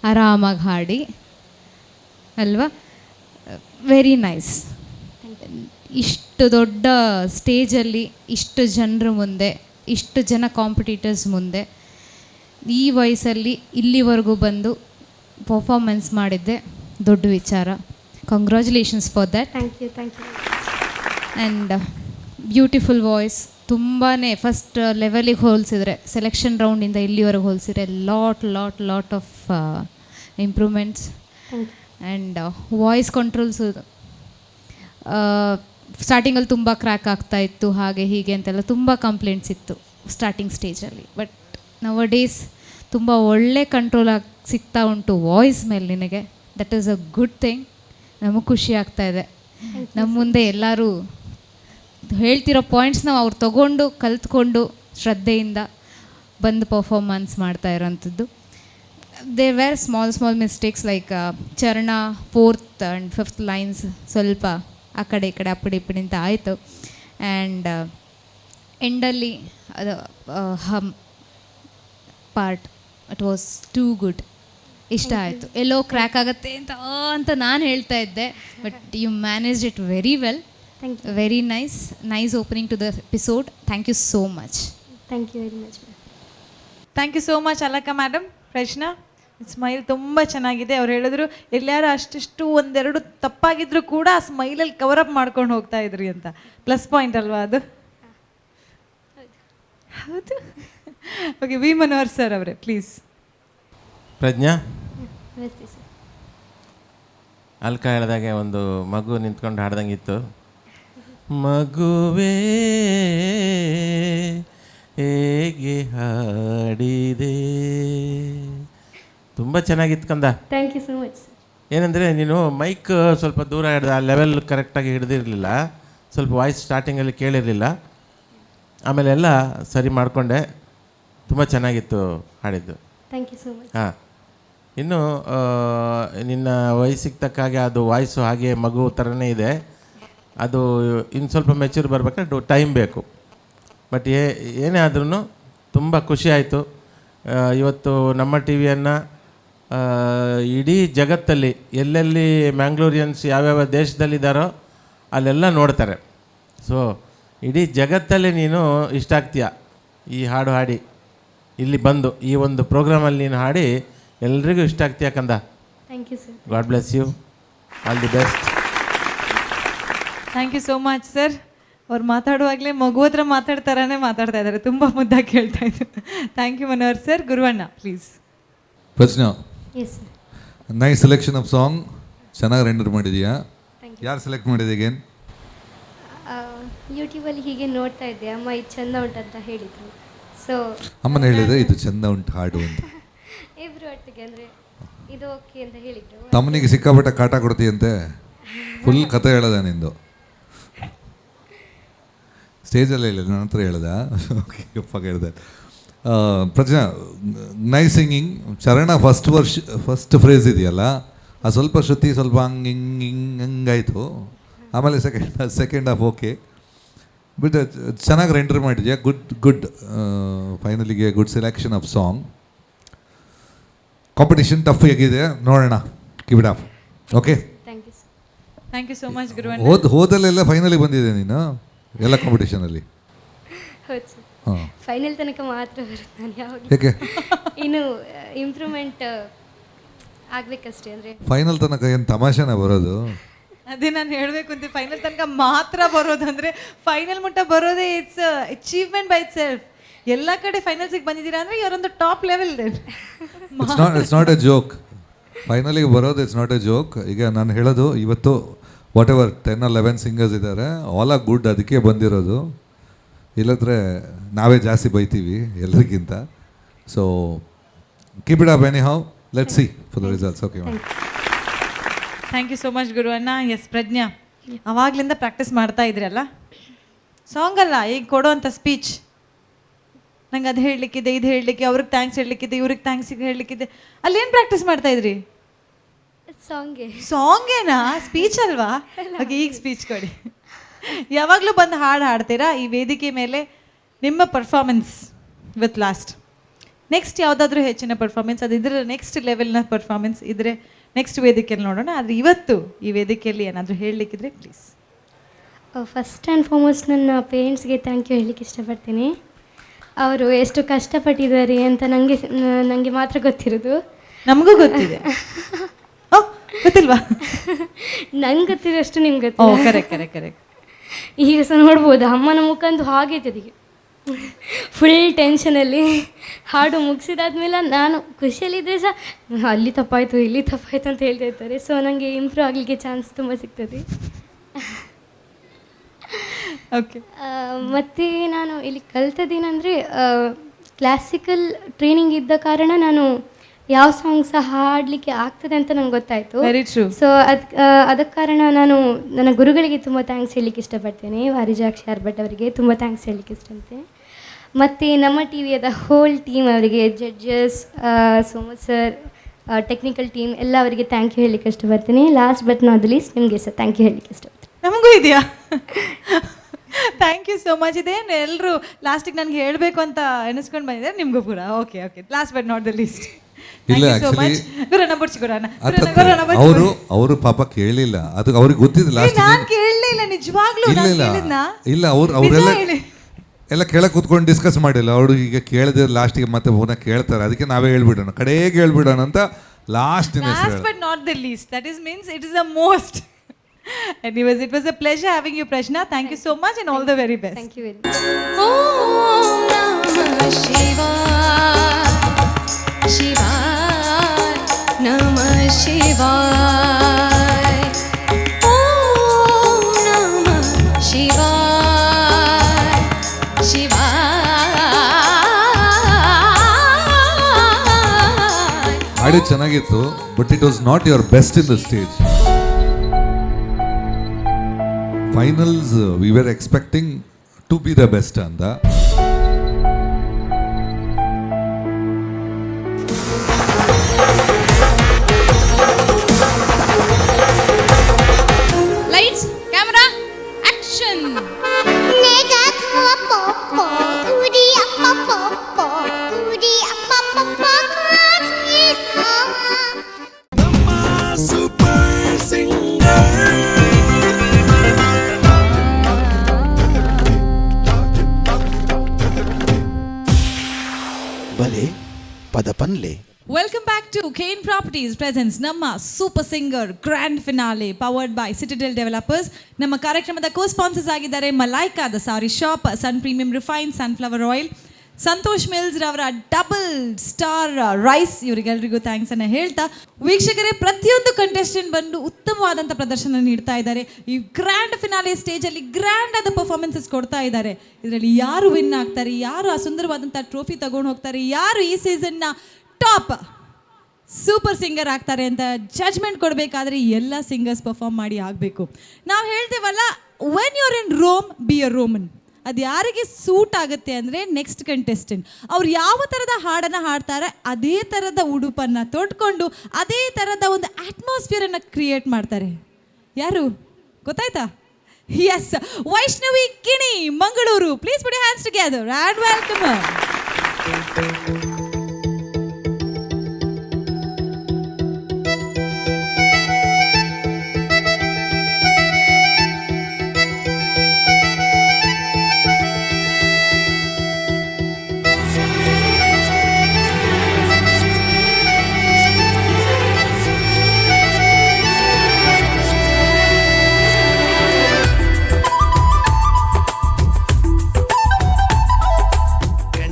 ಆರಾಮಾಗಿ ಹಾಡಿ ಅಲ್ವಾ. Very nice. ಇಷ್ಟು ದೊಡ್ಡ ಸ್ಟೇಜಲ್ಲಿ ಇಷ್ಟು ಜನರ ಮುಂದೆ, ಇಷ್ಟು ಜನ ಕಾಂಪಿಟೇಟರ್ಸ್ ಮುಂದೆ ಈ ವಯಸ್ಸಲ್ಲಿ ಇಲ್ಲಿವರೆಗೂ ಬಂದು ಪರ್ಫಾರ್ಮೆನ್ಸ್ ಮಾಡಿದ್ದೆ ದೊಡ್ಡ ವಿಚಾರ. Congratulations for that. Thank you thank you. And beautiful voice. ತುಂಬಾ ಫಸ್ಟ್ ಲೆವೆಲಿಗೆ ಹೋಲಿಸಿದ್ರೆ, ಸೆಲೆಕ್ಷನ್ ರೌಂಡಿಂದ ಇಲ್ಲಿವರೆಗೆ ಹೋಲಿಸಿದ್ರೆ lot of improvements. And voice controls ಸ್ಟಾರ್ಟಿಂಗಲ್ಲಿ ತುಂಬ ಕ್ರ್ಯಾಕ್ ಆಗ್ತಾಯಿತ್ತು, ಹಾಗೆ ಹೀಗೆ ಅಂತೆಲ್ಲ ತುಂಬ ಕಂಪ್ಲೇಂಟ್ಸ್ ಇತ್ತು ಸ್ಟಾರ್ಟಿಂಗ್ ಸ್ಟೇಜಲ್ಲಿ. ಬಟ್ ನವ ಡೇಸ್ ತುಂಬ ಒಳ್ಳೆ ಕಂಟ್ರೋಲ್ ಆಗಿ ಸಿಗ್ತಾ ಉಂಟು ವಾಯ್ಸ್ ಮೇಲೆ ನಿನಗೆ. That is a good thing. ನಮಗೆ ಖುಷಿ ಆಗ್ತಾಯಿದೆ. ನಮ್ಮ ಮುಂದೆ ಎಲ್ಲರೂ ಹೇಳ್ತಿರೋ ಪಾಯಿಂಟ್ಸ್ನ ಅವ್ರು ತಗೊಂಡು ಕಲ್ತ್ಕೊಂಡು ಶ್ರದ್ಧೆಯಿಂದ ಬಂದು ಪರ್ಫಾರ್ಮೆನ್ಸ್ ಮಾಡ್ತಾ ಇರೋಂಥದ್ದು. There were small mistakes like ಚರಣ 4th ಆ್ಯಂಡ್ 5th ಲೈನ್ಸ್ ಸ್ವಲ್ಪ ಆ ಕಡೆ ಈ ಕಡೆ ಅಪ್ಪಡಿ ಇಪ್ಪಡಿ ಅಂತ ಆಯಿತು. ಆ್ಯಂಡ್ ಎಂಡಲ್ಲಿ ಅದು hum part it was too good. ಇಷ್ಟ ಆಯಿತು. ಎಲ್ಲೋ ಕ್ರ್ಯಾಕ್ ಆಗುತ್ತೆ ಅಂತ ನಾನು ಹೇಳ್ತಾ ಇದ್ದೆ, but you manage it very well. Very nice opening to the episode. Thank you so much. Thank you very much. Thank you so much ಅಲಕ್ಕ madam. Prashna, smile ತುಂಬ ಚೆನ್ನಾಗಿದೆ. ಅವ್ರು ಹೇಳಿದ್ರು ಎಲ್ಲಾರು ಅಷ್ಟಿಷ್ಟು ಒಂದೆರಡು ತಪ್ಪಾಗಿದ್ರು ಕೂಡ ಆ ಸ್ಮೈಲಲ್ಲಿ ಕವರಪ್ ಮಾಡ್ಕೊಂಡು ಹೋಗ್ತಾ ಇದ್ರಿ ಅಂತ. ಪ್ಲಸ್ ಪಾಯಿಂಟ್ ಅಲ್ವಾ ಅದು? ಹೌದು. ಓಕೆ, ವಿ ಮನೋಹರ್ ಸರ್ ಅವರೇ ಪ್ಲೀಸ್. ಪ್ರಜ್ಞಾ, ಅಲ್ಕ ಹೇಳಿದಾಗೆ ಒಂದು ಮಗು ನಿಂತ್ಕೊಂಡು ಹಾಡ್ದಂಗಿತ್ತು. ಮಗುವೇ ಹಾಡಿದೆ. ತುಂಬ ಚೆನ್ನಾಗಿತ್ತು ಕಂದ. Thank you so much. ಏನಂದರೆ ನೀನು ಮೈಕ್ ಸ್ವಲ್ಪ ದೂರ ಹಿಡ್ದು ಆ ಲೆವೆಲ್ ಕರೆಕ್ಟಾಗಿ ಹಿಡ್ದಿರಲಿಲ್ಲ, ಸ್ವಲ್ಪ ವಾಯ್ಸ್ ಸ್ಟಾರ್ಟಿಂಗಲ್ಲಿ ಕೇಳಿರಲಿಲ್ಲ, ಆಮೇಲೆ ಎಲ್ಲ ಸರಿ ಮಾಡಿಕೊಂಡೆ. ತುಂಬ ಚೆನ್ನಾಗಿತ್ತು ಹಾಡಿದ್ದು. Thank you so much. ಹಾಂ, ಇನ್ನು ನಿನ್ನ ವಯಸ್ಸಿಗೆ ತಕ್ಕ ಹಾಗೆ ಅದು ವಾಯ್ಸು ಹಾಗೆ ಮಗು ಥರನೇ ಇದೆ. ಅದು ಇನ್ನು ಸ್ವಲ್ಪ ಮೆಚ್ಯೂರ್ ಬರ್ಬೇಕಾದ್ರೆ ಟೈಮ್ ಬೇಕು. ಬಟ್ ಏನೇ ಆದ್ರೂ ತುಂಬ ಖುಷಿ ಆಯಿತು. ಇವತ್ತು ನಮ್ಮ ಟಿ ವಿಯನ್ನು ಇಡೀ ಜಗತ್ತಲ್ಲಿ ಎಲ್ಲೆಲ್ಲಿ ಮ್ಯಾಂಗ್ಳೂರಿಯನ್ಸ್ ಯಾವ್ಯಾವ ದೇಶದಲ್ಲಿದ್ದಾರೋ ಅಲ್ಲೆಲ್ಲ ನೋಡ್ತಾರೆ. ಸೊ ಇಡೀ ಜಗತ್ತಲ್ಲಿ ನೀನು ಇಷ್ಟ ಆಗ್ತೀಯ ಈ ಹಾಡು ಹಾಡಿ. ಇಲ್ಲಿ ಬಂದು ಈ ಒಂದು ಪ್ರೋಗ್ರಾಮಲ್ಲಿ ನೀನು ಹಾಡಿ ಎಲ್ರಿಗೂ ಇಷ್ಟ ಆಗ್ತೀಯ ಕಂದ. Thank you sir. God bless you, all the best. Thank you so much sir. ಅವ್ರು ಮಾತಾಡುವಾಗಲೇ ಮಗು ಹತ್ರ ಮಾತಾಡ್ತಾರನೇ ಮಾತಾಡ್ತಾ ಇದ್ದಾರೆ, ತುಂಬ ಮುದ್ದಾಗಿ ಕೇಳ್ತಾ ಇದ್ರು. Thank you Manohar sir. Guruvanna please. Prajna, yes sir. Nice selection of song, ಚೆನ್ನಾಗಿ ರೆಂಡರ್ ಮಾಡಿದೀಯಾ. ಯಾರು ಸೆಲೆಕ್ಟ್ ಮಾಡಿದೆ ಏನು? ಯೂಟ್ಯೂಬಲ್ಲಿ ಹೀಗೆ ನೋಡ್ತಾ ಇದ್ದೆ, ಅಮ್ಮ ಇದು ಚೆಂದ ಉಂಟಂತ ಹೇಳಿದರು. ಸೊ ಅಮ್ಮನ ಹೇಳಿದೆ ಇದು ಚೆಂದ ಉಂಟು ಹಾಡು ಅಂತ. ಇಬ್ಬರು ಒಟ್ಟಿಗೆ ಅಂದರೆ ಇದು ಓಕೆ ಅಂತ ಹೇಳಿದರು. ತಮ್ಮನಿಗೆ ಸಿಕ್ಕಾಪಟ್ಟೆ ಕಾಟ ಕೊಡ್ತೀಯಂತೆ, ಫುಲ್ ಕತೆ ಹೇಳದ ನಿಂದು. ಸ್ಟೇಜಲ್ಲಿ ಹೇಳಿದ ನನ್ನ ಹತ್ರ ಹೇಳ್ದ. ಓಕೆ, ಗಪ್ಪಾಗ ಹೇಳಿದೆ. Prajna, nice singing. ಚರಣ ಫಸ್ಟ್ ಫ್ರೇಸ್ ಇದೆಯಲ್ಲ, ಅದು ಸ್ವಲ್ಪ ಶ್ರುತಿ ಸ್ವಲ್ಪ ಹಂಗಾಯಿತು. ಆಮೇಲೆ ಸೆಕೆಂಡ್ ಹಾಫ್ ಓಕೆ, ಬಟ್ ಚೆನ್ನಾಗಿ ರೆಂಡರ್ ಮಾಡಿದ್ಯಾ. ಗುಡ್ ಫೈನಲಿಗೆ good selection of song. Competition tough ಆಗಿದೆ, ನೋಡೋಣ. Keep it up. Okay, thank you sir. Thank you so much Guruvanna. ಹೋದಲ್ಲೆಲ್ಲ ಫೈನಲಿಗೆ ಬಂದಿದೆ ನೀನು ಎಲ್ಲ ಕಾಂಪಿಟೇಷನಲ್ಲಿ. ಹೌದು ಸರ್, ಹಾಂ, ಫೈನಲ್ ತನಕ ಮಾತ್ರ ಬರುತ್ತೆ. ನಾನು ಯಾವಾಗಲೂ ಏಕೆ? ಇನ್ನು ಇಂಪ್ರೂವ್ಮೆಂಟ್ ಆಗಬೇಕಷ್ಟೇ. ಅಂದರೆ ಫೈನಲ್ ತನಕ ಏನು ತಮಾಷೆನ ಬರೋದು? ಅದೇ ನಾನು ಹೇಳಬೇಕು ಅಂತ, ಫೈನಲ್ ತನಕ ಮಾತ್ರ ಬರೋದಂದ್ರೆ ಫೈನಲ್ ಮುಟ್ಟ ಬರೋದೇ it's achievement by itself. ಎಲ್ಲ ಕಡೆ ಫೈನಲ್ಸಿಗೆ ಬಂದಿದ್ದೀರಾ ಅಂದರೆ ಇವರೊಂದು top level. It's not a joke. ಫೈನಲಿಗೆ ಬರೋದು ಇಟ್ಸ್ ನಾಟ್ ಎ ಜೋಕ್. ಈಗ ನಾನು ಹೇಳೋದು, ಇವತ್ತು ವಾಟ್ ಎವರ್ 10 or 11 ಸಿಂಗರ್ಸ್ ಇದ್ದಾರೆ, ಆಲ್ ಆರ್ ಗುಡ್, ಅದಕ್ಕೆ ಬಂದಿರೋದು. ಇಲ್ಲದ್ರೆ ನಾವೇ ಜಾಸ್ತಿ ಬೈತೀವಿ ಎಲ್ಲರಿಗಿಂತ. So keep it up anyhow, let's see for the results. Okay ma'am, thank you so much Guruvanna. Yes Prajna, ಅವಾಗಲಿಂದ ಪ್ರಾಕ್ಟೀಸ್ ಮಾಡ್ತಾ ಇದ್ರಲ್ಲ, ಸಾಂಗ್ ಅಲ್ಲ ಈಗ ಕೊಡೋವಂಥ ಸ್ಪೀಚ್. ನಂಗೆ ಅದು ಹೇಳಲಿಕ್ಕಿದೆ, ಇದು ಹೇಳಲಿಕ್ಕೆ, ಅವ್ರಿಗೆ ಥ್ಯಾಂಕ್ಸ್ ಹೇಳಲಿಕ್ಕಿದೆ, ಇವ್ರಿಗೆ ಥ್ಯಾಂಕ್ಸ್ ಹೇಳಲಿಕ್ಕಿದೆ. ಅಲ್ಲೇನು ಪ್ರಾಕ್ಟೀಸ್ ಮಾಡ್ತಾ ಇದ್ರಿ? ಸಾಂಗೇನಾ? ಸ್ಪೀಚ್ ಅಲ್ವಾ? ಓಕೆ, ಈಗ ಸ್ಪೀಚ್ ಕೊಡಿ. ಯಾವಾಗಲೂ ಬಂದು ಹಾಡು ಹಾಡ್ತೀರಾ ಈ ವೇದಿಕೆ ಮೇಲೆ. ನಿಮ್ಮ ಪರ್ಫಾರ್ಮೆನ್ಸ್ ವಿತ್ ಲಾಸ್ಟ್, ನೆಕ್ಸ್ಟ್ ಯಾವುದಾದ್ರೂ ಹೆಚ್ಚಿನ ಪರ್ಫಾರ್ಮೆನ್ಸ್, ಅದು ಇದ್ರೆ ನೆಕ್ಸ್ಟ್ ಲೆವೆಲ್ನ ಪರ್ಫಾರ್ಮೆನ್ಸ್ ಇದ್ರೆ ನೆಕ್ಸ್ಟ್ ವೇದಿಕೆಯಲ್ಲಿ ನೋಡೋಣ. ಆದರೆ ಇವತ್ತು ಈ ವೇದಿಕೆಯಲ್ಲಿ ಏನಾದರೂ ಹೇಳಲಿಕ್ಕಿದ್ರೆ ಪ್ಲೀಸ್. ಫಸ್ಟ್ ಆ್ಯಂಡ್ ಫಾರ್ಮೋಸ್ಟ್ ನನ್ನ ಪೇರೆಂಟ್ಸ್ಗೆ ಥ್ಯಾಂಕ್ ಯು ಹೇಳಲಿಕ್ಕೆ ಇಷ್ಟಪಡ್ತೀನಿ. ಅವರು ಎಷ್ಟು ಕಷ್ಟಪಟ್ಟಿದ್ದಾರೆ ಅಂತ ನನಗೆ ಮಾತ್ರ ಗೊತ್ತಿರೋದು. ನಮಗೂ ಗೊತ್ತಿದೆ. ಗೊತ್ತಿಲ್ವಾ? ನಂಗೆ ಗೊತ್ತಿರೋಷ್ಟು ನಿಮ್ಗೆ ಗೊತ್ತಿಲ್ಲ. ಕರೆಕ್ಟ್. ಈಗ ಸಹ ನೋಡ್ಬೋದು ಅಮ್ಮನ ಮುಖಂದು ಹಾಗೈತೆ ಅದಕ್ಕೆ. ಫುಲ್ ಟೆನ್ಷನಲ್ಲಿ ಹಾಡು ಮುಗಿಸಿದಾದ್ಮೇಲೆ ನಾನು ಖುಷಿಯಲ್ಲಿದ್ದರೆ ಸಹ ಅಲ್ಲಿ ತಪ್ಪಾಯಿತು ಇಲ್ಲಿ ತಪ್ಪಾಯಿತು ಅಂತ ಹೇಳ್ತಾ ಇರ್ತಾರೆ. ಸೊ ನನಗೆ ಇಂಪ್ರೂವ್ ಆಗಲಿಕ್ಕೆ ಚಾನ್ಸ್ ತುಂಬ ಸಿಗ್ತದೆ. ಓಕೆ, ಮತ್ತು ನಾನು ಇಲ್ಲಿ ಕಲ್ತದ್ದೇನೆಂದರೆ ಕ್ಲಾಸಿಕಲ್ ಟ್ರೈನಿಂಗ್ ಇದ್ದ ಕಾರಣ ನಾನು ಯಾವ ಸಾಂಗ್ ಸಹ ಹಾಡಲಿಕ್ಕೆ ಆಗ್ತದೆ ಅಂತ ನಂಗೆ ಗೊತ್ತಾಯಿತು. ಸೊ ಅದಕ್ಕೆ ಕಾರಣ ನಾನು ನನ್ನ ಗುರುಗಳಿಗೆ ತುಂಬ ಥ್ಯಾಂಕ್ಸ್ ಹೇಳಲಿಕ್ಕೆ ಇಷ್ಟಪಡ್ತೇನೆ. ವಾರಿಜಾಕ್ಷಿ ಆರ್ಭಟ್ ಅವರಿಗೆ ತುಂಬ ಥ್ಯಾಂಕ್ಸ್ ಹೇಳಲಿಕ್ಕೆ ಇಷ್ಟಪಡ್ತೇನೆ. ಮತ್ತು ನಮ್ಮ ಟಿ ವಿಯದ ಹೋಲ್ ಟೀಮ್ ಅವರಿಗೆ, ಜಡ್ಜಸ್, ಸೋಮತ್ ಸರ್, ಟೆಕ್ನಿಕಲ್ ಟೀಮ್ ಎಲ್ಲ ಅವರಿಗೆ ಥ್ಯಾಂಕ್ ಯು ಹೇಳಲಿಕ್ಕೆ ಇಷ್ಟಪಡ್ತೀನಿ. Last but not the least ನಿಮಗೆ ಸಹ ಥ್ಯಾಂಕ್ ಯು ಹೇಳಲಿಕ್ಕೆ ಇಷ್ಟಪಡ್ತೀನಿ. ನಮಗೂ ಇದೆಯಾ? Thank you so much. ಇದೇನು ಎಲ್ಲರೂ ಲಾಸ್ಟಿಗೆ ನನಗೆ ಹೇಳಬೇಕು ಅಂತ ಎನಿಸ್ಕೊಂಡು ಬಂದಿದ್ದಾರೆ, ನಿಮಗೂ ಕೂಡ. Okay, last but not the list. ಇಲ್ಲ, ಅವರು ಪಾಪ ಕೇಳಲಿಲ್ಲ, ಅದು ಅವ್ರಿಗೆ ಗೊತ್ತಿದೆ. ಲಾಸ್ಟ್ ಇಲ್ಲ, ಅವರೆಲ್ಲ ಎಲ್ಲ ಕೇಳಕ್ ಕೂತ್ಕೊಂಡು ಡಿಸ್ಕಸ್ ಮಾಡಿಲ್ಲ. ಅವರು ಈಗ ಕೇಳಿದ್ರೆ ಲಾಸ್ಟಿಗೆ ಮತ್ತೆ ಪುನಃ ಕೇಳ್ತಾರೆ, ಅದಕ್ಕೆ ನಾವೇ ಹೇಳ್ಬಿಡೋಣ, ಕಡೆಗೆ ಹೇಳ್ಬಿಡೋಣ ಅಂತ last but not the list. That is means it is the most. Anyways, it was a pleasure having you, Prashna. Thank you so much and all the very best. Thank you very much. Om Namah Shivaya, Shivaya, Namah Shivaya. Om Namah Shivaya, Shivaya, ಹಾಡು ಚೆನ್ನಾಗಿತ್ತು, but it was not your best in the stage. Finals we were expecting to be the best ಅಂತ. Lights, camera, action. 내가 커뽀뽀 우리 아빠 뽀뽀 우리 아빠 뽀뽀 같이 ಬಲೆ ಪದಪನ್ಲೆ. Welcome back to Kane properties presents ನಮ್ಮ super singer grand finale powered by Citadel developers. ನಮ್ಮ ಕಾರ್ಯಕ್ರಮದ co sponsors ಆಗಿದ್ದಾರೆ Malaika the sari shop, Sun premium refine sunflower oil, Santosh mills ರವರ double star rice. ಇವರಿಗೆಲ್ಲರಿಗೂ thanks ಅನ್ನು ಹೇಳ್ತಾ, ವೀಕ್ಷಕರೇ ಪ್ರತಿಯೊಂದು ಕಂಟೆಸ್ಟೆಂಟ್ ಬಂದು ಉತ್ತಮವಾದಂಥ ಪ್ರದರ್ಶನ ನೀಡ್ತಾ ಇದ್ದಾರೆ. ಈ ಗ್ರ್ಯಾಂಡ್ ಫಿನಾಲೆ ಸ್ಟೇಜಲ್ಲಿ ಗ್ರ್ಯಾಂಡ್ ಆದ ಪರ್ಫಾರ್ಮೆನ್ಸಸ್ ಕೊಡ್ತಾ ಇದ್ದಾರೆ. ಇದರಲ್ಲಿ ಯಾರು ವಿನ್ ಆಗ್ತಾರೆ, ಯಾರು ಆ ಸುಂದರವಾದಂಥ ಟ್ರೋಫಿ ತಗೊಂಡು ಹೋಗ್ತಾರೆ, ಯಾರು ಈ ಸೀಸನ್ನ ಟಾಪ್ ಸೂಪರ್ ಸಿಂಗರ್ ಆಗ್ತಾರೆ ಅಂತ ಜಡ್ಜ್ಮೆಂಟ್ ಕೊಡಬೇಕಾದ್ರೆ ಎಲ್ಲ ಸಿಂಗರ್ಸ್ ಪರ್ಫಾರ್ಮ್ ಮಾಡಿ ಆಗಬೇಕು. ನಾವು ಹೇಳ್ತೇವಲ್ಲ, when your in Rome be a Roman. ಅದು ಯಾರಿಗೆ ಸೂಟ್ ಆಗುತ್ತೆ ಅಂದರೆ ನೆಕ್ಸ್ಟ್ ಕಂಟೆಸ್ಟೆಂಟ್ ಅವ್ರು ಯಾವ ಥರದ ಹಾಡನ್ನು ಹಾಡ್ತಾರೆ ಅದೇ ಥರದ ಉಡುಪನ್ನು ತೊಟ್ಕೊಂಡು ಅದೇ ಥರದ ಒಂದು ಅಟ್ಮಾಸ್ಫಿಯರನ್ನು ಕ್ರಿಯೇಟ್ ಮಾಡ್ತಾರೆ. ಯಾರು ಗೊತ್ತಾಯ್ತಾ? Yes, Vaishnavi Kini, Mangaluru. Please put your hands together and welcome.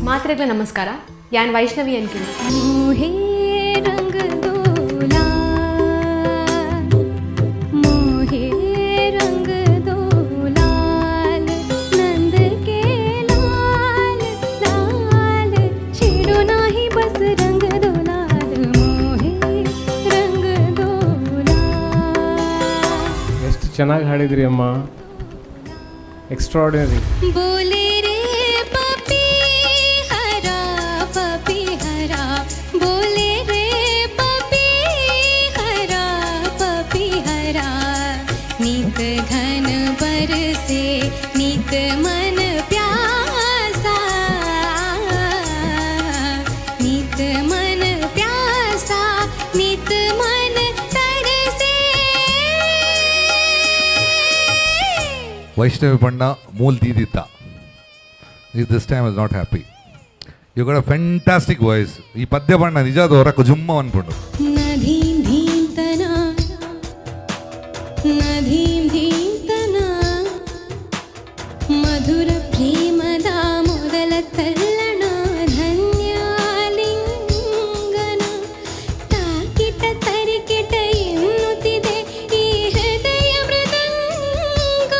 ಮಾತ್ರೆಗಳ ನಮಸ್ಕಾರ. ಯಾನ್ ವೈಷ್ಣವಿ ಅನ್ಕಿನಿ. मोहे रंग दोला मोहे रंग दोलाल नंद के लाल लाल छेड़ो नाही बस रंग दोलाल मोहे रंग दोला. ಎಷ್ಟು ಚೆನ್ನಾಗಿ ಹಾಡಿದ್ರಿ ಅಮ್ಮ, ಎಕ್ಸ್ಟ್ರಾರ್ಡಿನರಿ. बोले रे पपी हरा बोले रे पपी हरा नीत घन बरसे नीत मन प्यासा नीत मन प्यासा नीत मन तरसे. ವೈಷ್ಣವಿ ಬಣ್ಣ ಮೂಲ್ ದೀದಿತ್ತ. This time is not happy. You got a fantastic voice. ಈ ಪದ್ಯ ಬಣ್ಣ ನಿಜಾದ ಹೊರಕ್ಕೆ ಜುಮ್ಮ ಅನ್ಕೊಂಡು. ನಧೀಂ ಧೀಂ ತನ ನಧೀಂ ಧೀಂ ತನ ಮಧುರ ಪ್ರೇಮದ ಮೊದಲ ತಲ್ಲಣ ಧನ್ಯಾಲಿಂಗನ ತಾಕಿಟ ತರಿಕಿಟ ಎನ್ನುತ್ತಿದೆ ಈ ಹೃದಯ ಮೃದಂಗ.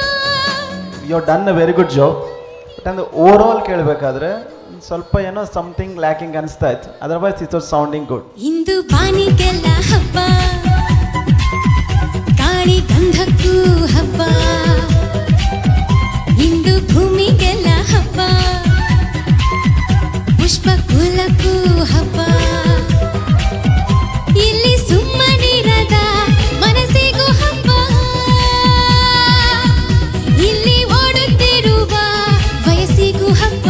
You have done a very good job. But ಅಂದ್ರೆ ಓವರ್ ಆಲ್ ಕೇಳಬೇಕಾದ್ರೆ ಸ್ವಲ್ಪ ಏನೋ ಸಮಥಿಂಗ್ ಲ್ಯಾಕಿಂಗ್ ಅನಿಸ್ತಾ ಇತ್ತು. Otherwise it was sounding good. ಇಂದು ಬಾನಿಗೆಲ್ಲ ಹಬ್ಬ, ಗಾಳಿ ಗಂಧಕ್ಕೂ ಹಬ್ಬ, ಇಂದು ಭೂಮಿಗೆಲ್ಲ ಹಬ್ಬ, ಪುಷ್ಪ ಕುಲಕ್ಕೂ ಹಬ್ಬ, ಇಲ್ಲಿ ಸುಮ್ಮನಿರದ ಮನಸ್ಸಿಗೂ ಹಬ್ಬ, ಇಲ್ಲಿ ಓಡುತ್ತಿರುವ ವಯಸ್ಸಿಗೂ ಹಬ್ಬ.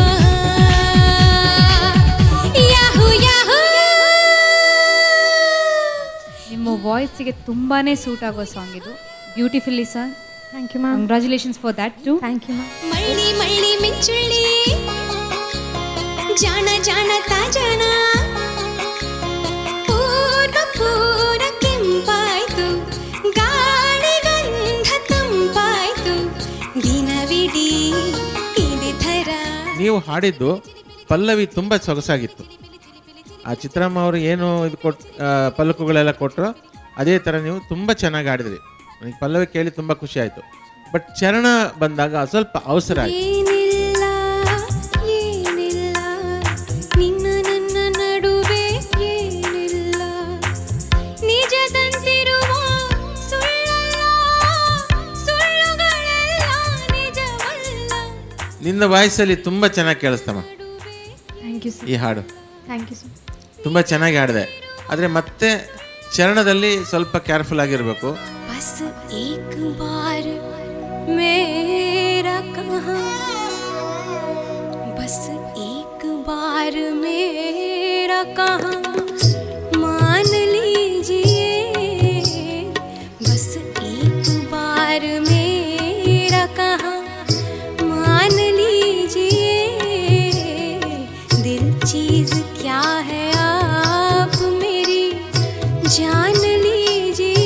ನಿಮ್ಮ ವಾಯ್ಸಿಗೆ ತುಂಬಾ ಸೂಟ್ ಆಗೋ ಸಾಂಗ್ ಇದು. Beautifully sir. Thank you ma'am. Congratulations for that too. Thank you ma'am. ಮಳ್ಳಿ ಮಳ್ಳಿ ಮಿಂಚುಳ್ಳಿ ಜಾಣ ಜಾಣ ತಾಜಾಣ ಪೂರ್ವ ಪೂರ ಕೆಂಪಾಯ್ತು ಗಾಳಿ ಗಂಧ ತಂಪಾಯ್ತು ದಿನವಿಡೀ ಇದೇ ಥರ. ನೀವು ಹಾಡಿದ್ದು ಪಲ್ಲವಿ ತುಂಬ ಸೊಗಸಾಗಿತ್ತು. ಆ ಚಿತ್ರಮ್ಮ ಅವರು ಏನು ಇದು ಪಲ್ಲಕ್ಕುಗಳೆಲ್ಲ ಕೊಟ್ಟರು ಅದೇ ಥರ ನೀವು ತುಂಬ ಚೆನ್ನಾಗಿ ಹಾಡಿದ್ರಿ. ನನಗೆ ಪಲ್ಲವಿ ಕೇಳಿ ತುಂಬ ಖುಷಿ ಆಯಿತು. ಬಟ್ ಚರಣ ಬಂದಾಗ ಸ್ವಲ್ಪ ಅವಸರ ಆಯಿತು. ಏನಿಲ್ಲ ಏನಿಲ್ಲ ನಿನ್ನ ನನ್ನ ನಡುವೆ ಏನಿಲ್ಲ ನಿನ್ನ ವಾಯ್ಸಲ್ಲಿ ತುಂಬ ಚೆನ್ನಾಗಿ ಕೇಳಿಸ್ತಮ್ಮ ಥ್ಯಾಂಕ್ ಯು ಸರ್. ಈ ಹಾಡು. Thank you sir. ತುಂಬ ಚೆನ್ನಾಗಿ ಹಾಡಿದೆ, ಆದರೆ ಮತ್ತೆ ಚರಣದಲ್ಲಿ ಸ್ವಲ್ಪ ಕೇರ್ಫುಲ್ ಆಗಿರಬೇಕು. बस एक बार मेरा कहाँ, बस एक बार मेरा कहाँ मान लीजिए, बस एक बार मेरा कहाँ मान लीजिए, दिल चीज क्या है आप मेरी जान लीजिए.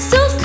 सुख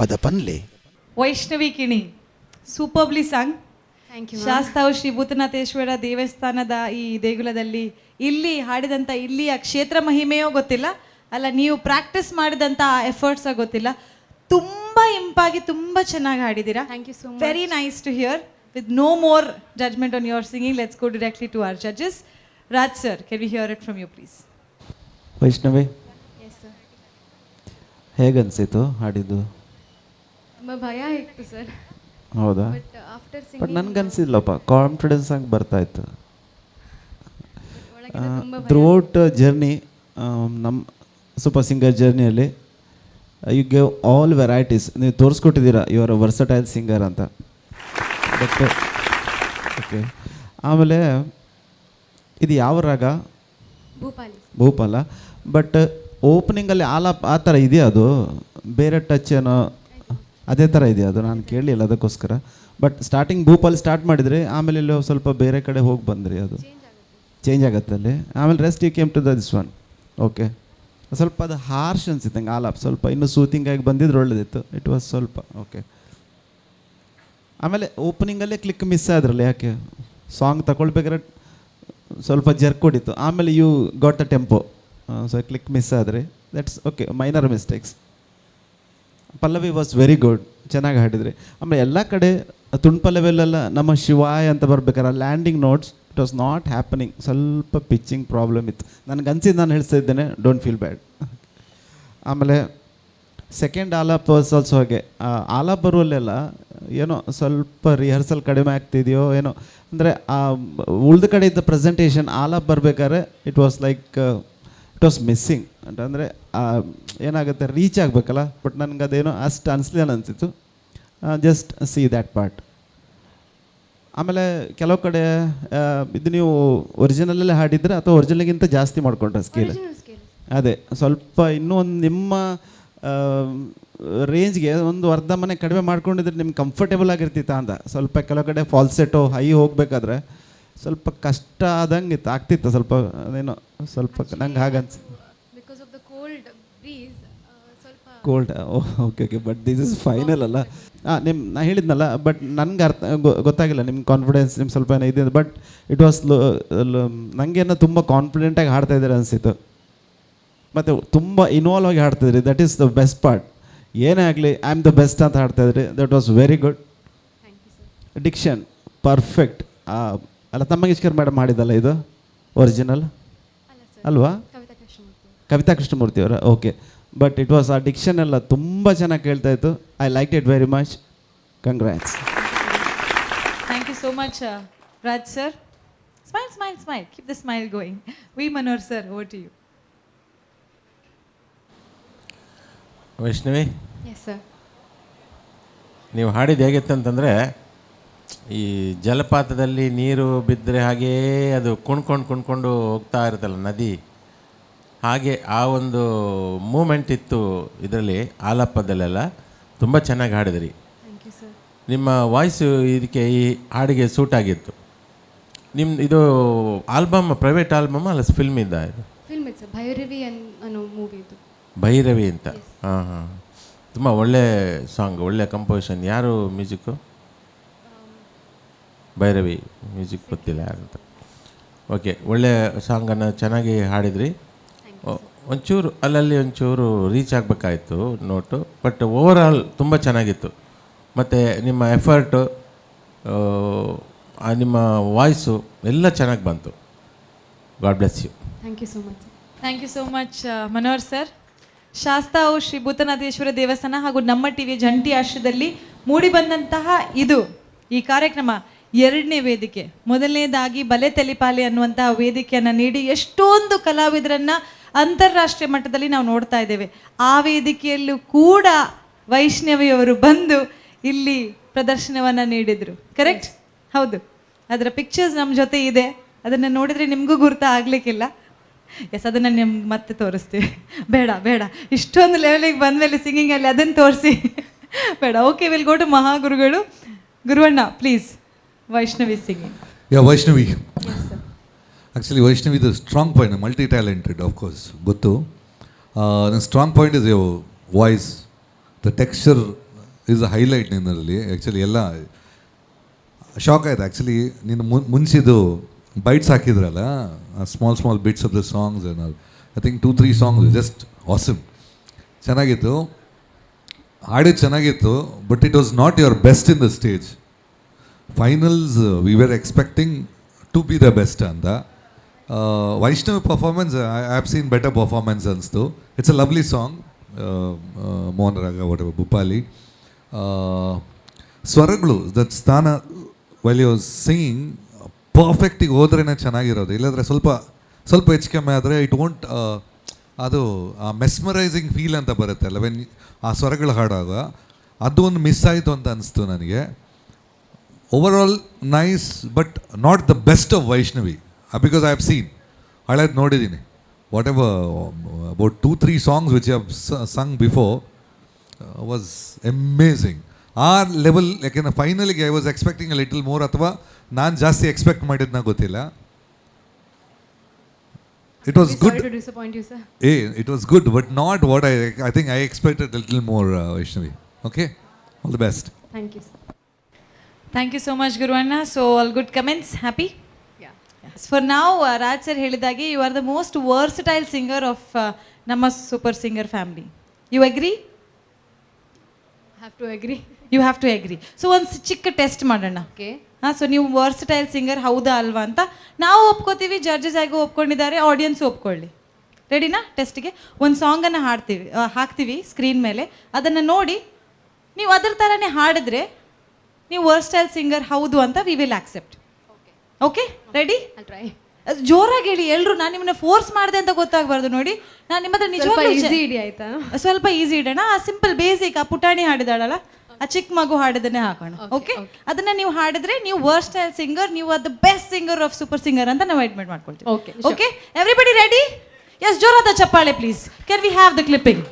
ಪದಪನ್ಲೆ. Vaishnavi Kini superbly song. Thank you. Shastavu Shri Bhutanatheshwara ದೇವಸ್ಥಾನದ ಈ ದೇಗುಲದಲ್ಲಿ ಇಲ್ಲಿ ಹಾಡಿದಂಥ ಇಲ್ಲಿಯ ಕ್ಷೇತ್ರ ಮಹಿಮೆಯೋ ಗೊತ್ತಿಲ್ಲ, ಅಲ್ಲ ನೀವು ಪ್ರಾಕ್ಟೀಸ್ ಮಾಡಿದಂಥ ಎಫರ್ಟ್ಸ್ ಗೊತ್ತಿಲ್ಲ, ತುಂಬ ಇಂಪಾಗಿ ತುಂಬ ಚೆನ್ನಾಗಿ ಹಾಡಿದ್ದೀರಾ. Thank you so much. Very nice to hear. With no more judgement on your singing, let's go directly to our judges. Raj sir, can we hear it from you please? Vaishnavi, yes sir. ಹೇಗನ್ಸಿತು ಹಾಡಿದ್ದು? ತುಂಬ ಭಯ ಇತ್ತು sir. ಹೌದಾ? But after but ನನಗನ್ಸಿಲ್ಲಪ್ಪ, confidence ಆಗಿ ಬರ್ತಾಯಿತ್ತು. Throughout journey, ನಮ್ಮ ಸೂಪರ್ ಸಿಂಗರ್ ಜರ್ನಿಯಲ್ಲಿ ಯು ಗೆವ್ ಆಲ್ ವೆರೈಟೀಸ್. ನೀವು ತೋರಿಸ್ಕೊಟ್ಟಿದ್ದೀರಾ you are a versatile singer ಅಂತ. ಬಟ್ ಓಕೆ, ಆಮೇಲೆ ಇದು ಯಾವ ರಾಗ? ಭೂಪಾಲಿ. ಭೂಪಾಲ. ಬಟ್ ಓಪನಿಂಗಲ್ಲಿ ಆಲಾಪ್ ಆ ಥರ ಇದೆಯಾ? ಅದು ಬೇರೆ ಟಚ್ ಏನೋ ಅದೇ ಥರ ಇದೆಯಾ? ಅದು ನಾನು ಕೇಳಲಿಲ್ಲ, ಅದಕ್ಕೋಸ್ಕರ. ಬಟ್ ಸ್ಟಾರ್ಟಿಂಗ್ ಭೂಪಾಲ್ ಸ್ಟಾರ್ಟ್ ಮಾಡಿದ್ರಿ, ಆಮೇಲೆ ಎಲ್ಲೋ ಸ್ವಲ್ಪ ಬೇರೆ ಕಡೆ ಹೋಗಿ ಬಂದ್ರಿ, ಅದು ಚೇಂಜ್ ಆಗುತ್ತೆ ಅಲ್ಲಿ. ಆಮೇಲೆ rest you came to this one. Okay, ಸ್ವಲ್ಪ ಅದು ಹಾರ್ಶ್ ಅನ್ಸುತ್ತೆ ನಂಗೆ ಆಲಾಪ್. ಸ್ವಲ್ಪ ಇನ್ನೂ ಸೂತಿಂಗ್ ಆಗಿ ಬಂದಿದ್ರೆ ಒಳ್ಳೇದಿತ್ತು. ಇಟ್ ವಾಸ್ ಸ್ವಲ್ಪ ಓಕೆ. ಆಮೇಲೆ ಓಪನಿಂಗಲ್ಲೇ ಕ್ಲಿಕ್ ಮಿಸ್ ಆದ್ರಲ್ಲ, ಯಾಕೆ? ಸಾಂಗ್ ತಗೊಳ್ಬೇಕಾದ್ರೆ ಸ್ವಲ್ಪ ಜರ್ಕ್ ಹೊಡಿತು, ಆಮೇಲೆ you got the tempo, so click miss ಆದರೆ ದಟ್ಸ್ ಓಕೆ, ಮೈನರ್ ಮಿಸ್ಟೇಕ್ಸ್. ಪಲ್ಲವಿ ವಾಸ್ ವೆರಿ ಗುಡ್, ಚೆನ್ನಾಗಿ ಹಾಡಿದ್ರಿ. ಆಮೇಲೆ ಎಲ್ಲ ಕಡೆ ತುಂಡು ಪಲ್ಲವಿಯಲ್ಲೆಲ್ಲ ನಮ್ಮ ಶಿವಾಯ ಅಂತ ಬರ್ಬೇಕಾದ್ರೆ landing notes it was not happening. ಸ್ವಲ್ಪ ಪಿಚ್ಚಿಂಗ್ ಪ್ರಾಬ್ಲಮ್ ಇತ್ತು ನನಗನ್ಸಿದ್ದು, ನಾನು ಹೇಳ್ತಾ ಇದ್ದೇನೆ, ಡೋಂಟ್ ಫೀಲ್ ಬ್ಯಾಡ್. ಆಮೇಲೆ ಸೆಕೆಂಡ್ ಆಲಾಪ್ ವಾಸ್ ಆಲ್ಸೋ ಹಾಗೆ. ಆಲಾಪ್ ಬರುವಲ್ಲೆಲ್ಲ ಏನೋ ಸ್ವಲ್ಪ ರಿಹರ್ಸಲ್ ಕಡಿಮೆ ಆಗ್ತಿದೆಯೋ ಏನೋ, ಅಂದರೆ ಉಳಿದ ಕಡೆ ಇದ್ದ ಪ್ರೆಸೆಂಟೇಷನ್ ಆಲಾಪ್ ಬರಬೇಕಾದ್ರೆ it was like it was missing. ಅಂದರೆ ಏನಾಗುತ್ತೆ, ರೀಚ್ ಆಗಬೇಕಲ್ಲ. ಬಟ್ ನನಗೆ ಅದೇನೋ ಅಷ್ಟು ಅನಿಸ್ಲಿಲ್ಲ ಅನಿಸಿತ್ತು. Just see that part. ಆಮೇಲೆ ಕೆಲವು ಕಡೆ ಇದು ನೀವು ಒರಿಜಿನಲ್ಲೇ ಹಾಡಿದ್ರೆ ಅಥವಾ ಒರಿಜಿನಲ್ಗಿಂತ ಜಾಸ್ತಿ ಮಾಡಿಕೊಂಡ್ರೆ ಸ್ಕೇಲ್? ಅದೇ ಸ್ವಲ್ಪ ಇನ್ನೂ ಒಂದು ನಿಮ್ಮ ರೇಂಜ್ಗೆ ಒಂದು ಅರ್ಧ ಮನೆ ಕಡಿಮೆ ಮಾಡ್ಕೊಂಡಿದ್ರೆ ನಿಮ್ಗೆ ಕಂಫರ್ಟೇಬಲ್ ಆಗಿರ್ತಿತ್ತ ಅಂತ. ಸ್ವಲ್ಪ ಕೆಲವು ಕಡೆ ಫಾಲ್ಸೆಟೋ ಹೈ ಹೋಗಬೇಕಾದ್ರೆ ಸ್ವಲ್ಪ ಕಷ್ಟ ಆದಂಗೆ ಇತ್ತು, ಆಗ್ತಿತ್ತು ಸ್ವಲ್ಪ. ಅದೇನೋ ಸ್ವಲ್ಪ ನಂಗೆ ಹಾಗನ್ಸಿ because of the cold breeze cold. Okay okay, but this is final ಅಲ್ಲ. ನಾ ಹೇಳಿದ್ನಲ್ಲ, ಬಟ್ ನನಗೆ ಗೊತ್ತಾಗಿಲ್ಲ ನಿಮ್ಮ ಕಾನ್ಫಿಡೆನ್ಸ್ ನಿಮ್ಮ ಸ್ವಲ್ಪ ಏನೋ ಇದೆ. ಬಟ್ ಇಟ್ ವಾಸ್ ನನಗೇನೋ ತುಂಬ ಕಾನ್ಫಿಡೆಂಟಾಗಿ ಹಾಡ್ತಾ ಇದ್ದಾರೆ ಅನಿಸಿತ್ತು. ಮತ್ತು ತುಂಬ ಇನ್ವಾಲ್ವ್ ಆಗಿ ಹಾಡ್ತಿದ್ರಿ, that is the best part. ಏನೇ ಆಗಲಿ ಐ ಆಮ್ ದ ಬೆಸ್ಟ್ ಅಂತ ಹಾಡ್ತಾಯಿದ್ರಿ, that was very good. Diction perfect. Lata Mangeshkar madam ಮಾಡಿದ್ದಲ್ಲ ಇದು ಒರಿಜಿನಲ್ ಅಲ್ವಾ? ಕವಿತಾ ಕೃಷ್ಣಮೂರ್ತಿ ಅವರ. ಓಕೆ, ಬಟ್ ಇಟ್ ವಾಸ್ ಆ ಡಿಕ್ಷನ್ ಎಲ್ಲ ತುಂಬ ಚೆನ್ನಾಗಿ ಕೇಳ್ತಾ ಇತ್ತು. I like it very much. Congrats. Thank you so much Raj sir. Smile smile smile, keep the smile going. V Manohar sir, over to you. Vaishnavi, yes sir. ನೀವು ಹಾಡಿದ್ದು ಹೇಗಿತ್ತು ಅಂತಂದರೆ, ಈ ಜಲಪಾತದಲ್ಲಿ ನೀರು ಬಿದ್ದರೆ ಹಾಗೇ ಅದು ಕುಣ್ಕೊಂಡು ಹೋಗ್ತಾ ಇರುತ್ತಲ್ಲ ನದಿ, ಹಾಗೆ ಆ ಒಂದು ಮೂಮೆಂಟ್ ಇತ್ತು ಇದರಲ್ಲಿ. ಆಲಾಪದಲ್ಲೆಲ್ಲ ತುಂಬ ಚೆನ್ನಾಗಿ ಹಾಡಿದ್ರಿ. Thank you sir. ನಿಮ್ಮ ವಾಯ್ಸು ಇದಕ್ಕೆ ಈ ಹಾಡಿಗೆ ಸೂಟ್ ಆಗಿತ್ತು. ನಿಮ್ಮ ಇದು ಆಲ್ಬಮ್ ಪ್ರೈವೇಟ್ ಆಲ್ಬಮ್ ಅಲ್ಲ ಫಿಲ್ಮ್ ಇದ್ದ? ಇದು ಫಿಲ್ಮ್ ಇತ್ತು ಸರ್, ಭೈರವಿ ಅನ್ನೋ ಮೂವಿ ಇದು. ಭೈರವಿ ಅಂತ. ಹಾಂ ಹಾಂ, ತುಂಬ ಒಳ್ಳೆ ಸಾಂಗ್, ಒಳ್ಳೆ ಕಂಪೋಸಿಷನ್. ಯಾರು ಮ್ಯೂಸಿಕ್ಕು? ಭೈರವಿ ಮ್ಯೂಸಿಕ್ ಗೊತ್ತಿಲ್ಲ ಯಾರಂತ. ಓಕೆ, ಒಳ್ಳೆ ಸಾಂಗನ್ನು ಚೆನ್ನಾಗಿ ಹಾಡಿದ್ರಿ. ಒಂಚೂರು ಅಲ್ಲಲ್ಲಿ ಒಂಚೂರು ರೀಚ್ ಆಗಬೇಕಾಯಿತು ನೋಟು, ಬಟ್ ಓವರ್ ಆಲ್ ತುಂಬ ಚೆನ್ನಾಗಿತ್ತು. ಮತ್ತು ನಿಮ್ಮ ಎಫರ್ಟು, ನಿಮ್ಮ ವಾಯ್ಸು ಎಲ್ಲ ಚೆನ್ನಾಗಿ ಬಂತು. God bless you. Thank you so much. Thank you so much Manohar sir. Shastavu Shri Bhutanatheshwara ದೇವಸ್ಥಾನ ಹಾಗೂ ನಮ್ಮ ಟಿವಿಯ ಜಂಟಿ ಆಶ್ರಯದಲ್ಲಿ ಮೂಡಿಬಂದಂತಹ ಈ ಕಾರ್ಯಕ್ರಮ 2ನೇ ವೇದಿಕೆ. ಮೊದಲನೇದಾಗಿ ಬಲೆ ತೆಲಿಪಾಲೆ ಅನ್ನುವಂತಹ ವೇದಿಕೆಯನ್ನು ನೀಡಿ ಎಷ್ಟೊಂದು ಕಲಾವಿದರನ್ನು ಅಂತಾರಾಷ್ಟ್ರೀಯ ಮಟ್ಟದಲ್ಲಿ ನಾವು ನೋಡ್ತಾ ಇದ್ದೇವೆ. ಆ ವೇದಿಕೆಯಲ್ಲೂ ಕೂಡ ವೈಷ್ಣವಿಯವರು ಬಂದು ಇಲ್ಲಿ ಪ್ರದರ್ಶನವನ್ನು ನೀಡಿದರು. ಕರೆಕ್ಟ್? ಹೌದು. ಅದರ ಪಿಕ್ಚರ್ಸ್ ನಮ್ಮ ಜೊತೆ ಇದೆ, ಅದನ್ನು ನೋಡಿದರೆ ನಿಮಗೂ ಗುರ್ತ ಆಗಲಿಕ್ಕಿಲ್ಲ. ಎಸ್, ಅದನ್ನು ನಿಮ್ಗೆ ಮತ್ತೆ ತೋರಿಸ್ತೀವಿ. ಬೇಡ ಬೇಡ, ಇಷ್ಟೊಂದು ಲೆವೆಲಿಗೆ ಬಂದಮೇಲೆ ಸಿಂಗಿಂಗಲ್ಲಿ ಅದನ್ನು ತೋರಿಸಿ ಬೇಡ. ಓಕೆ, ವಿಲ್ ಗೋ ಟು ಮಹಾಗುರುಗಳು. Guruvanna please, Vaishnavi singing. Yeah, Vaishnavi. Actually Vaishnavi ಇದು strong point, multi talented of course ಗೊತ್ತು. ನನ್ನ strong point is your voice, the texture is a highlight ನಿನ್ನಲ್ಲಿ. ಆ್ಯಕ್ಚುಲಿ ಎಲ್ಲ ಶಾಕ್ ಆಯ್ತು ಆ್ಯಕ್ಚುಲಿ. ನೀನು ಮುಂಚಿದು ಬೈಟ್ಸ್ ಹಾಕಿದ್ರಲ್ಲ, small bits of the songs ಏನಾದ್ರು, I think 2-3 songs just awesome, ಚೆನ್ನಾಗಿತ್ತು, ಹಾಡಿದ್ದು ಚೆನ್ನಾಗಿತ್ತು. But it was not your best in the stage. Finals we were expecting to be the best ಅಂತ. Vaishnavi performance I have seen better performance ಅನಿಸ್ತು. It's a lovely song, Mohan raga whatever, Bhupali. ಸ್ವರಗಳು that ಸ್ಥಾನ well you singing ಪರ್ಫೆಕ್ಟಿಗೆ ಹೋದ್ರೇ ಚೆನ್ನಾಗಿರೋದು. ಇಲ್ಲಾಂದರೆ ಸ್ವಲ್ಪ ಹೆಚ್ಚು ಕಮ್ಮಿ ಆದರೆ ಇಟ್ ವೋಂಟ್, ಅದು ಆ ಮೆಸ್ಮರೈಸಿಂಗ್ ಫೀಲ್ ಅಂತ ಬರುತ್ತೆ ಅಲ್ಲ ವೆನ್ ಆ ಸ್ವರಗಳು ಹಾಡುವಾಗ, ಅದು ಒಂದು ಮಿಸ್ ಆಯಿತು ಅಂತ ಅನಿಸ್ತು ನನಗೆ. Overall nice, but not the best of Vaishnavi, because I have seen, ಹಳೇದು ನೋಡಿದ್ದೀನಿ. Whatever about 2-3 songs which have sung before was amazing. ಆ ಲೆವೆಲ್, ಯಾಕೆಂದರೆ ಫೈನಲಿಗೆ I was expecting a little more, ಅಥವಾ ನಾನು ಜಾಸ್ತಿ ಎಕ್ಸ್ಪೆಕ್ಟ್ ಮಾಡಿದ್ನ ಗೊತ್ತಿಲ್ಲ. It was good. Sorry to disappoint you, sir. It was good, but not what I think I expected a little more, Vaishnavi. Okay? All the best. Thank you, sir. Thank you so much Guruvanna. So all good comments, happy? Yeah. For ನಾವು Raj sir ಹೇಳಿದಾಗೆ you are the most versatile singer of ನಮ್ಮ super singer family. You agree? Have to agree. You have to agree. So ಒಂದು ಚಿಕ್ಕ test ಮಾಡೋಣ. Okay. ಹಾಂ, so ನೀವು versatile singer ಹೌದಾ ಅಲ್ವಾ ಅಂತ ನಾವು ಒಪ್ಕೋತೀವಿ, ಜಡ್ಜಸ್ ಆಗೂ ಒಪ್ಕೊಂಡಿದ್ದಾರೆ, ಆಡಿಯನ್ಸ್ ಒಪ್ಕೊಳ್ಳಿ. ರೆಡಿನಾ? ಟೆಸ್ಟಿಗೆ ಒಂದು ಸಾಂಗನ್ನು ಹಾಕ್ತೀವಿ ಸ್ಕ್ರೀನ್ ಮೇಲೆ, ಅದನ್ನು ನೋಡಿ ನೀವು ಅದ್ರ ಥರನೇ ಹಾಡಿದ್ರೆ ನೀವು ವರ್ಸಟೈಲ್ ಸಿಂಗರ್ ಹೌದು ಅಂತ we will accept. Okay, ready? I'll try. ಜೋರಾಗಿ ಹೇಳಿ ಎಲ್ಲರೂ, ನಾನು ನಿಮ್ಮನ್ನ ಫೋರ್ಸ್ ಮಾಡಿದೆ ಅಂತ ಗೊತ್ತಾಗಬಾರ್ದು. ನೋಡಿ, ನಾನು ನಿಮ್ಮ ಹತ್ರ ನಿಜವಾಗ್ಲೂ ಈಸಿ ಇಡಿ ಆಯ್ತಾ? ಸ್ವಲ್ಪ ಈಸಿ ಇಡೋಣ. ಆ ಸಿಂಪಲ್ ಬೇಸಿಕ್, ಆ ಪುಟಾಣಿ ಹಾಡಿದಾಳಲ್ಲ, ಆ ಚಿಕ್ಕ ಮಗು ಹಾಡಿದನ್ನೇ ಹಾಕೋಣ. ಓಕೆ, ಅದನ್ನ ನೀವು ಹಾಡಿದ್ರೆ ನೀವು ವರ್ಸಟೈಲ್ ಸಿಂಗರ್, ನೀವು ಅದು best singer of super singer ಅಂತ ನಾವು ಅಡ್ಮಿಟ್ ಮಾಡ್ಕೊಳ್ತೀವಿ. Okay, okay, everybody ready? Yes, ಜೋರಾದ ಚಪ್ಪಾಳೆ please. Can we have the clipping?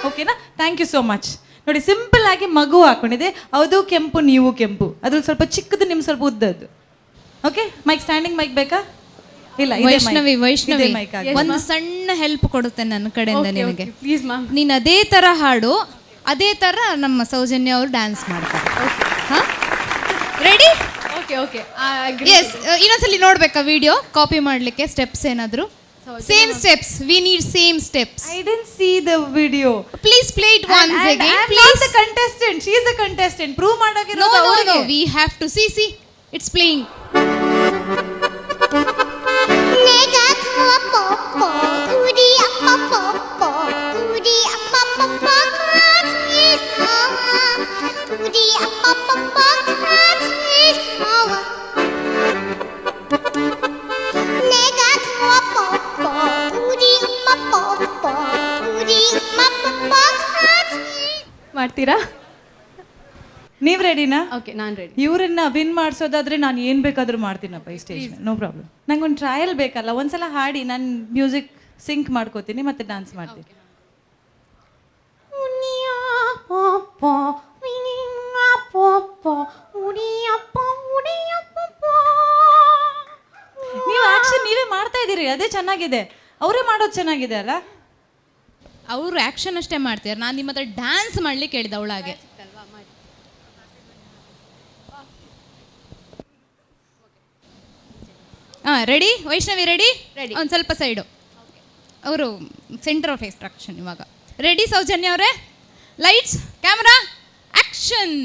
ಓಕೆನಾ? Thank you so much. ನೋಡಿ, ಸಿಂಪಲ್ ಆಗಿ ಮಗು ಹಾಕೊಂಡಿದೆ, ಅದು ಕೆಂಪು, ನೀವು ಕೆಂಪು, ಅದ್ರಲ್ಲಿ ಸ್ವಲ್ಪ ಚಿಕ್ಕದು, ನಿಮ್ ಸ್ವಲ್ಪ ಉದ್ದದ್ದು. ಓಕೆ, ಮೈಕ್ ಸ್ಟ್ಯಾಂಡಿಂಗ್ ಮೈಕ್ ಬೇಕಾ? ಇಲ್ಲ, ವೈಷ್ಣವಿ ಒಂದು ಸಣ್ಣ ಹೆಲ್ಪ್ ಕೊಡುತ್ತೆ ನನ್ನ ಕಡೆಯಿಂದ ನಿನಗೆ. Please ma'am. ನೀನು ಅದೇ ಥರ ಹಾಡು, ಅದೇ ಥರ ನಮ್ಮ ಸೌಜನ್ಯ ಅವರು ಡ್ಯಾನ್ಸ್ ಮಾಡ್ತಾರೆ. ಹಾಂ, ರೆಡಿ? Okay okay. ಎಸ್, ಇನ್ನೊಂದ್ಸಲಿ ನೋಡ್ಬೇಕಾ ವಿಡಿಯೋ ಕಾಪಿ ಮಾಡಲಿಕ್ಕೆ? ಸ್ಟೆಪ್ಸ್ ಏನಾದರೂ same steps, we need same steps. I didn't see the video. Please play it once again. I'm Please. not the contestant. She is the contestant. Prove ಮಾಡಾಗಿರೋದು No, ಅವರಿಗೆ. we have to see. It's playing. ಮಾಡ್ತೀರಾ? ನೀವ್ ರೆಡಿನಾ? Okay, ನಾನು ready. ಇವರನ್ನ win ಮಾಡಿಸೋದಾದ್ರೆ ನಾನು ಏನ್ ಬೇಕಾದ್ರೂ ಮಾಡ್ತೀನಪ್ಪ ಈ ಸ್ಟೇಜ್ ಮೇಲೆ, ನೋ ಪ್ರಾಬ್ಲಮ್. ನಂಗೊಂದು ಟ್ರಯಲ್ ಬೇಕಲ್ಲ, ಒಂದ್ಸಲ ಹಾಡಿ ನಾನು ಮ್ಯೂಸಿಕ್ ಸಿಂಕ್ ಮಾಡ್ಕೋತೀನಿ, ಮತ್ತೆ ಡಾನ್ಸ್ ಮಾಡ್ತೀನಿ. ನೀವು ಆಕ್ಷನ್ ನೀವೇ ಮಾಡ್ತಾ ಇದ್ದೀರಿ, ಅದೇ ಚೆನ್ನಾಗಿದೆ. ಅವರೇ ಮಾಡೋದು ಚೆನ್ನಾಗಿದೆ ಅಲ್ಲ? ಅವರು ಆ್ಯಕ್ಷನ್ ಅಷ್ಟೇ ಮಾಡ್ತಾರೆ, ನಾನು ನಿಮ್ಮ ಹತ್ರ ಡ್ಯಾನ್ಸ್ ಮಾಡ್ಲಿಕ್ಕೆ ಹೇಳಿದೆ ಅವಳಾಗೆ. ಹಾಂ, ರೆಡಿ? ವೈಷ್ಣವಿ ರೆಡಿ? ಒಂದು ಸ್ವಲ್ಪ ಸೈಡು, ಅವರು ಸೆಂಟರ್ ಆಫ್ ಎಕ್ಸ್ಟ್ರಾಕ್ಷನ್. ಇವಾಗ ರೆಡಿ ಸೌಜನ್ಯ ಅವರೇ? Lights, camera, action.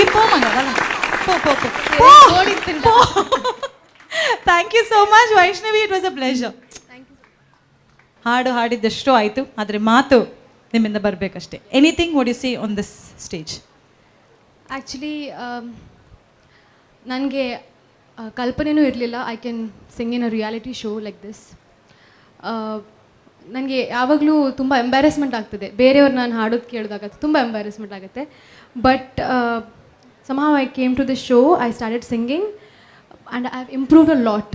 ಈ ಪೋ ಮಗಲ್ಲ ಪೋ ಪೋ ಪೋ thank you so much Vaishnavi, it was a pleasure. ಹಾಡು ಹಾಡಿದ್ದಷ್ಟು ಆಯಿತು, ಆದರೆ ಮಾತು ನಿಮ್ಮಿಂದ ಬರಬೇಕಷ್ಟೇ. Anything what you say on this stage? Actually ನನಗೆ ಕಲ್ಪನೆಯೂ ಇರಲಿಲ್ಲ I can sing in a reality show like this. ನನಗೆ ಯಾವಾಗಲೂ ತುಂಬ ಎಂಬ್ಯಾರೆಸ್ಮೆಂಟ್ ಆಗ್ತದೆ, ಬೇರೆಯವ್ರು ನಾನು ಹಾಡೋದು ಕೇಳಿದಾಗ ತುಂಬ ಎಂಬ್ಯಾರೆಸ್ಮೆಂಟ್ ಆಗುತ್ತೆ. But somehow I came to this show, I started singing and I've improved a lot.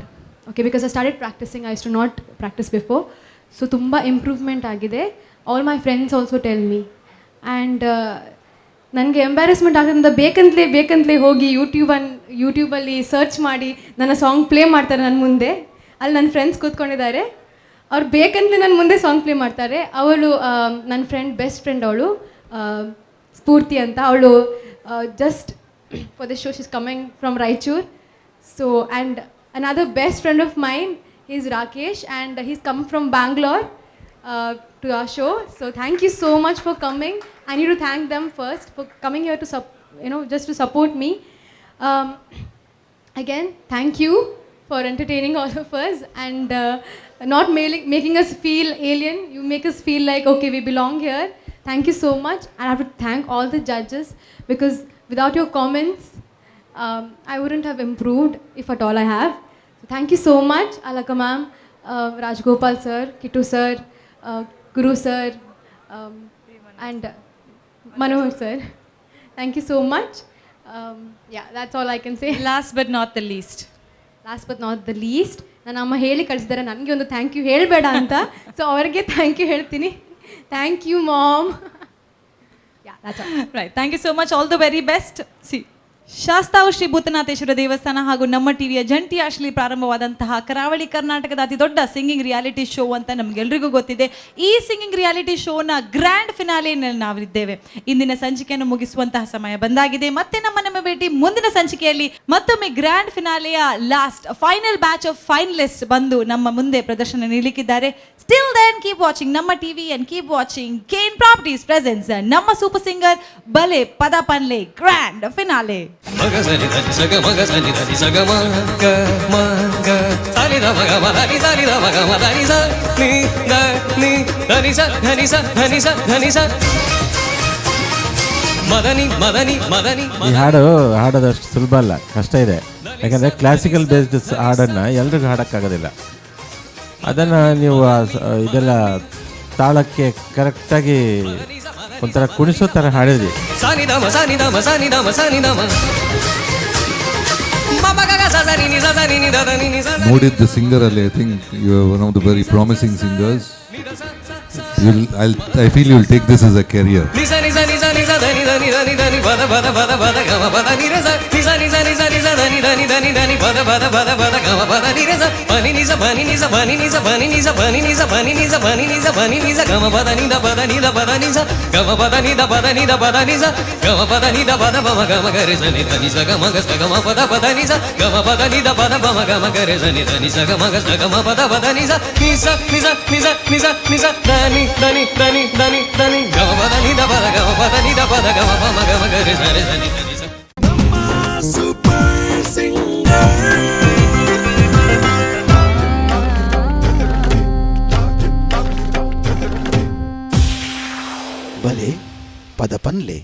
Okay, because I started practicing, I used to not practice before. So ತುಂಬ ಇಂಪ್ರೂವ್ಮೆಂಟ್ ಆಗಿದೆ. All my friends also tell me. And ನನಗೆ ಎಂಬ್ಯಾರೆಸ್ಮೆಂಟ್ ಆಗೋದ್ರಿಂದ ಬೇಕಂತಲೇ ಹೋಗಿ ಯೂಟ್ಯೂಬಲ್ಲಿ search ಮಾಡಿ ನನ್ನ song play ಮಾಡ್ತಾರೆ ನನ್ನ ಮುಂದೆ. ಅಲ್ಲಿ ನನ್ನ ಫ್ರೆಂಡ್ಸ್ ಕೂತ್ಕೊಂಡಿದ್ದಾರೆ, ಅವ್ರು ಬೇಕಂತಲೇ ನನ್ನ ಮುಂದೆ ಸಾಂಗ್ ಪ್ಲೇ ಮಾಡ್ತಾರೆ. ಅವಳು ನನ್ನ ಬೆಸ್ಟ್ ಫ್ರೆಂಡ್ ಅವಳು ಸ್ಫೂರ್ತಿ ಅಂತ, ಅವಳು just for the show she's coming from Raichur. So and another best friend of mine is Rakesh and he's come from Bangalore to our show. So thank you so much for coming. I need to thank them first for coming here to just to support me. Again, thank you for entertaining all of us and not making us feel alien. You make us feel like okay, we belong here. Thank you so much. I have to thank all the judges because without your comments, I wouldn't have improved if at all I have. So thank you so much, Alaka ma'am, Rajgopal sir, Kittu sir, Guru sir, and Manohar sir. Thank you so much. Yeah, that's all I can say. Last but not the least. ನನ್ನ ಅಮ್ಮ ಹೇಳಿ ಕಳಿಸಿದ್ದಾರೆ ನನಗೆ ಒಂದು thank you ಹೇಳಬೇಡ ಅಂತ. So ಅವರಿಗೆ thank you ಹೇಳ್ತೀನಿ. Thank you, Mom. Yeah, that's all. Right. Thank you so much. All the very best. See. Shastavu Shri Bhutanatheshwara ದೇವಸ್ಥಾನ ಹಾಗೂ ನಮ್ಮ ಟಿವಿಯ ಜಂಟಿಯಾಶ್ಲಿ ಪ್ರಾರಂಭವಾದಂತಹ ಕರಾವಳಿ ಕರ್ನಾಟಕದ ಅತಿ ದೊಡ್ಡ ಸಿಂಗಿಂಗ್ ರಿಯಾಲಿಟಿ ಶೋ ಅಂತ ನಮಗೆಲ್ಲರಿಗೂ ಗೊತ್ತಿದೆ. ಈ ಸಿಂಗಿಂಗ್ ರಿಯಾಲಿಟಿ ಶೋನ ಗ್ರ್ಯಾಂಡ್ ಫಿನಾಲೆನಲ್ಲಿ ನಾವಿದ್ದೇವೆ. ಇಂದಿನ ಸಂಚಿಕೆಯನ್ನು ಮುಗಿಸುವಂತಹ ಸಮಯ ಬಂದಾಗಿದೆ. ಮತ್ತೆ ನಮ್ಮ ಭೇಟಿ ಮುಂದಿನ ಸಂಚಿಕೆಯಲ್ಲಿ ಮತ್ತೊಮ್ಮೆ ಗ್ರ್ಯಾಂಡ್ ಫಿನಾಲೆಯ ಫೈನಲ್ ಬ್ಯಾಚ್ ಆಫ್ ಫೈನಲಿಸ್ಟ್ ಬಂದು ನಮ್ಮ ಮುಂದೆ ಪ್ರದರ್ಶನ ನೀಡಲಿಕ್ಕಿದ್ದಾರೆ. Till then, keep watching Namma TV and keep watching Kane Properties presents Namma Super Singer Bale Pada Panle Grand Finale. Magasani dani saga magasani dani saga maga maga sani da maga madani sani da maga madani sa ni dani sa dhani sa dhani sa dhani sa madani madani madani. ಈ ಹಾಡೋದಷ್ಟು ಸುಲಭ ಅಲ್ಲ, ಕಷ್ಟ ಇದೆ. ಯಾಕಂದರೆ classical based ಹಾಡನ್ನು ಎಲ್ರಿಗೂ ಹಾಡೋಕ್ಕಾಗೋದಿಲ್ಲ. ಅದನ್ನು ನೀವು ಇದೆಲ್ಲ ತಾಳಕ್ಕೆ ಕರೆಕ್ಟಾಗಿ ಒಂಥರ ಕುಣಿಸೋ ಥರ ಹಾಡಿದ್ರಿ. ನೋಡಿದ್ದ ಸಿಂಗರಲ್ಲಿ I think you are one of the very promising singers. I feel you'll take this as a career. Dani dani dani dani dani gama dani da pada gama dani da pada gama ma gama gare sare dani dani sa. Namma Super Singer. ಬಲೆ ಪದ ಪನ್ಲೆ